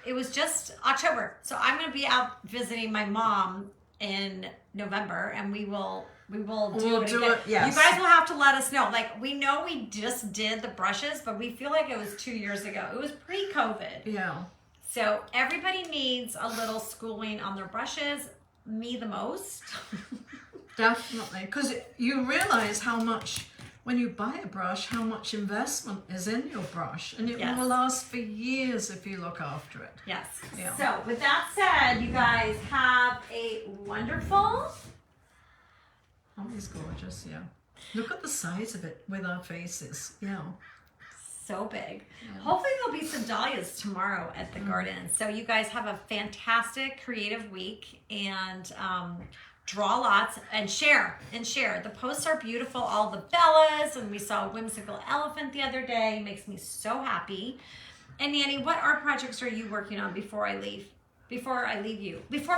it was just October. So I'm going to be out visiting my mom in November, and we will do it again. Yes. You guys will have to let us know. Like, we know we just did the brushes, but we feel like it was 2 years ago. It was pre-COVID. Yeah. So everybody needs a little schooling on their brushes. Me the most. Definitely. Because you realize how much when you buy a brush, how much investment is in your brush, and it Yes. will last for years if you look after it. Yes. Yeah. So with that said, you guys have a wonderful. Oh, it's gorgeous, yeah. Look at the size of it with our faces, yeah. So big. Yeah. Hopefully there'll be some dahlias tomorrow at the garden. So you guys have a fantastic creative week, and draw lots and share. The posts are beautiful. All the Bellas, and we saw a whimsical elephant the other day. Makes me so happy. And Nanny, what art projects are you working on before I leave? Before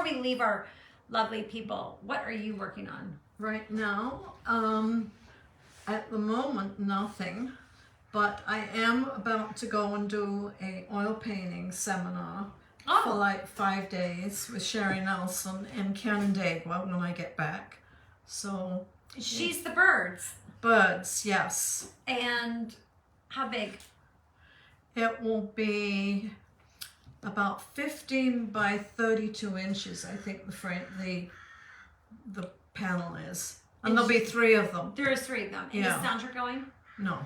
we leave our lovely people, what are you working on? Right now, at the moment, nothing. But I am about to go and do a oil painting seminar for like 5 days with Sherry Nelson in Canandaigua when I get back. So She's the birds. birds, yes. And how big? It will be about 15 by 32 inches, I think the panel is. And there'll be 3 of them. There are 3 of them. And Yeah. is Sandra going? No.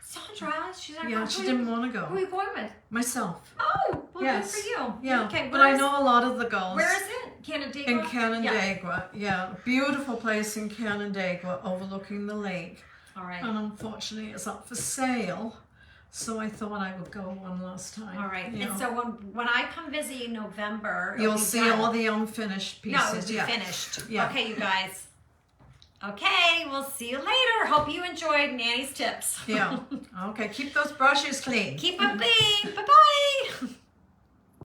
Sandra, she's not Yeah, going. she didn't want to Who are go. you going with? Myself. Oh, well, Yes. good for you. Yeah, Okay, but I know a lot of the girls. Where is it? Canandaigua? In Canandaigua, yeah. Beautiful place in Canandaigua overlooking the lake. All right. And unfortunately it's up for sale. So I thought I would go one last time. All right. you And know. so when I come visit you in November, it'll You'll be see done. all the unfinished pieces. No, it'll be yeah. finished. Yeah. Okay, you guys. Okay, we'll see you later. Hope you enjoyed Nanny's tips. Yeah. Okay, keep those brushes clean. Keep them clean. Bye-bye.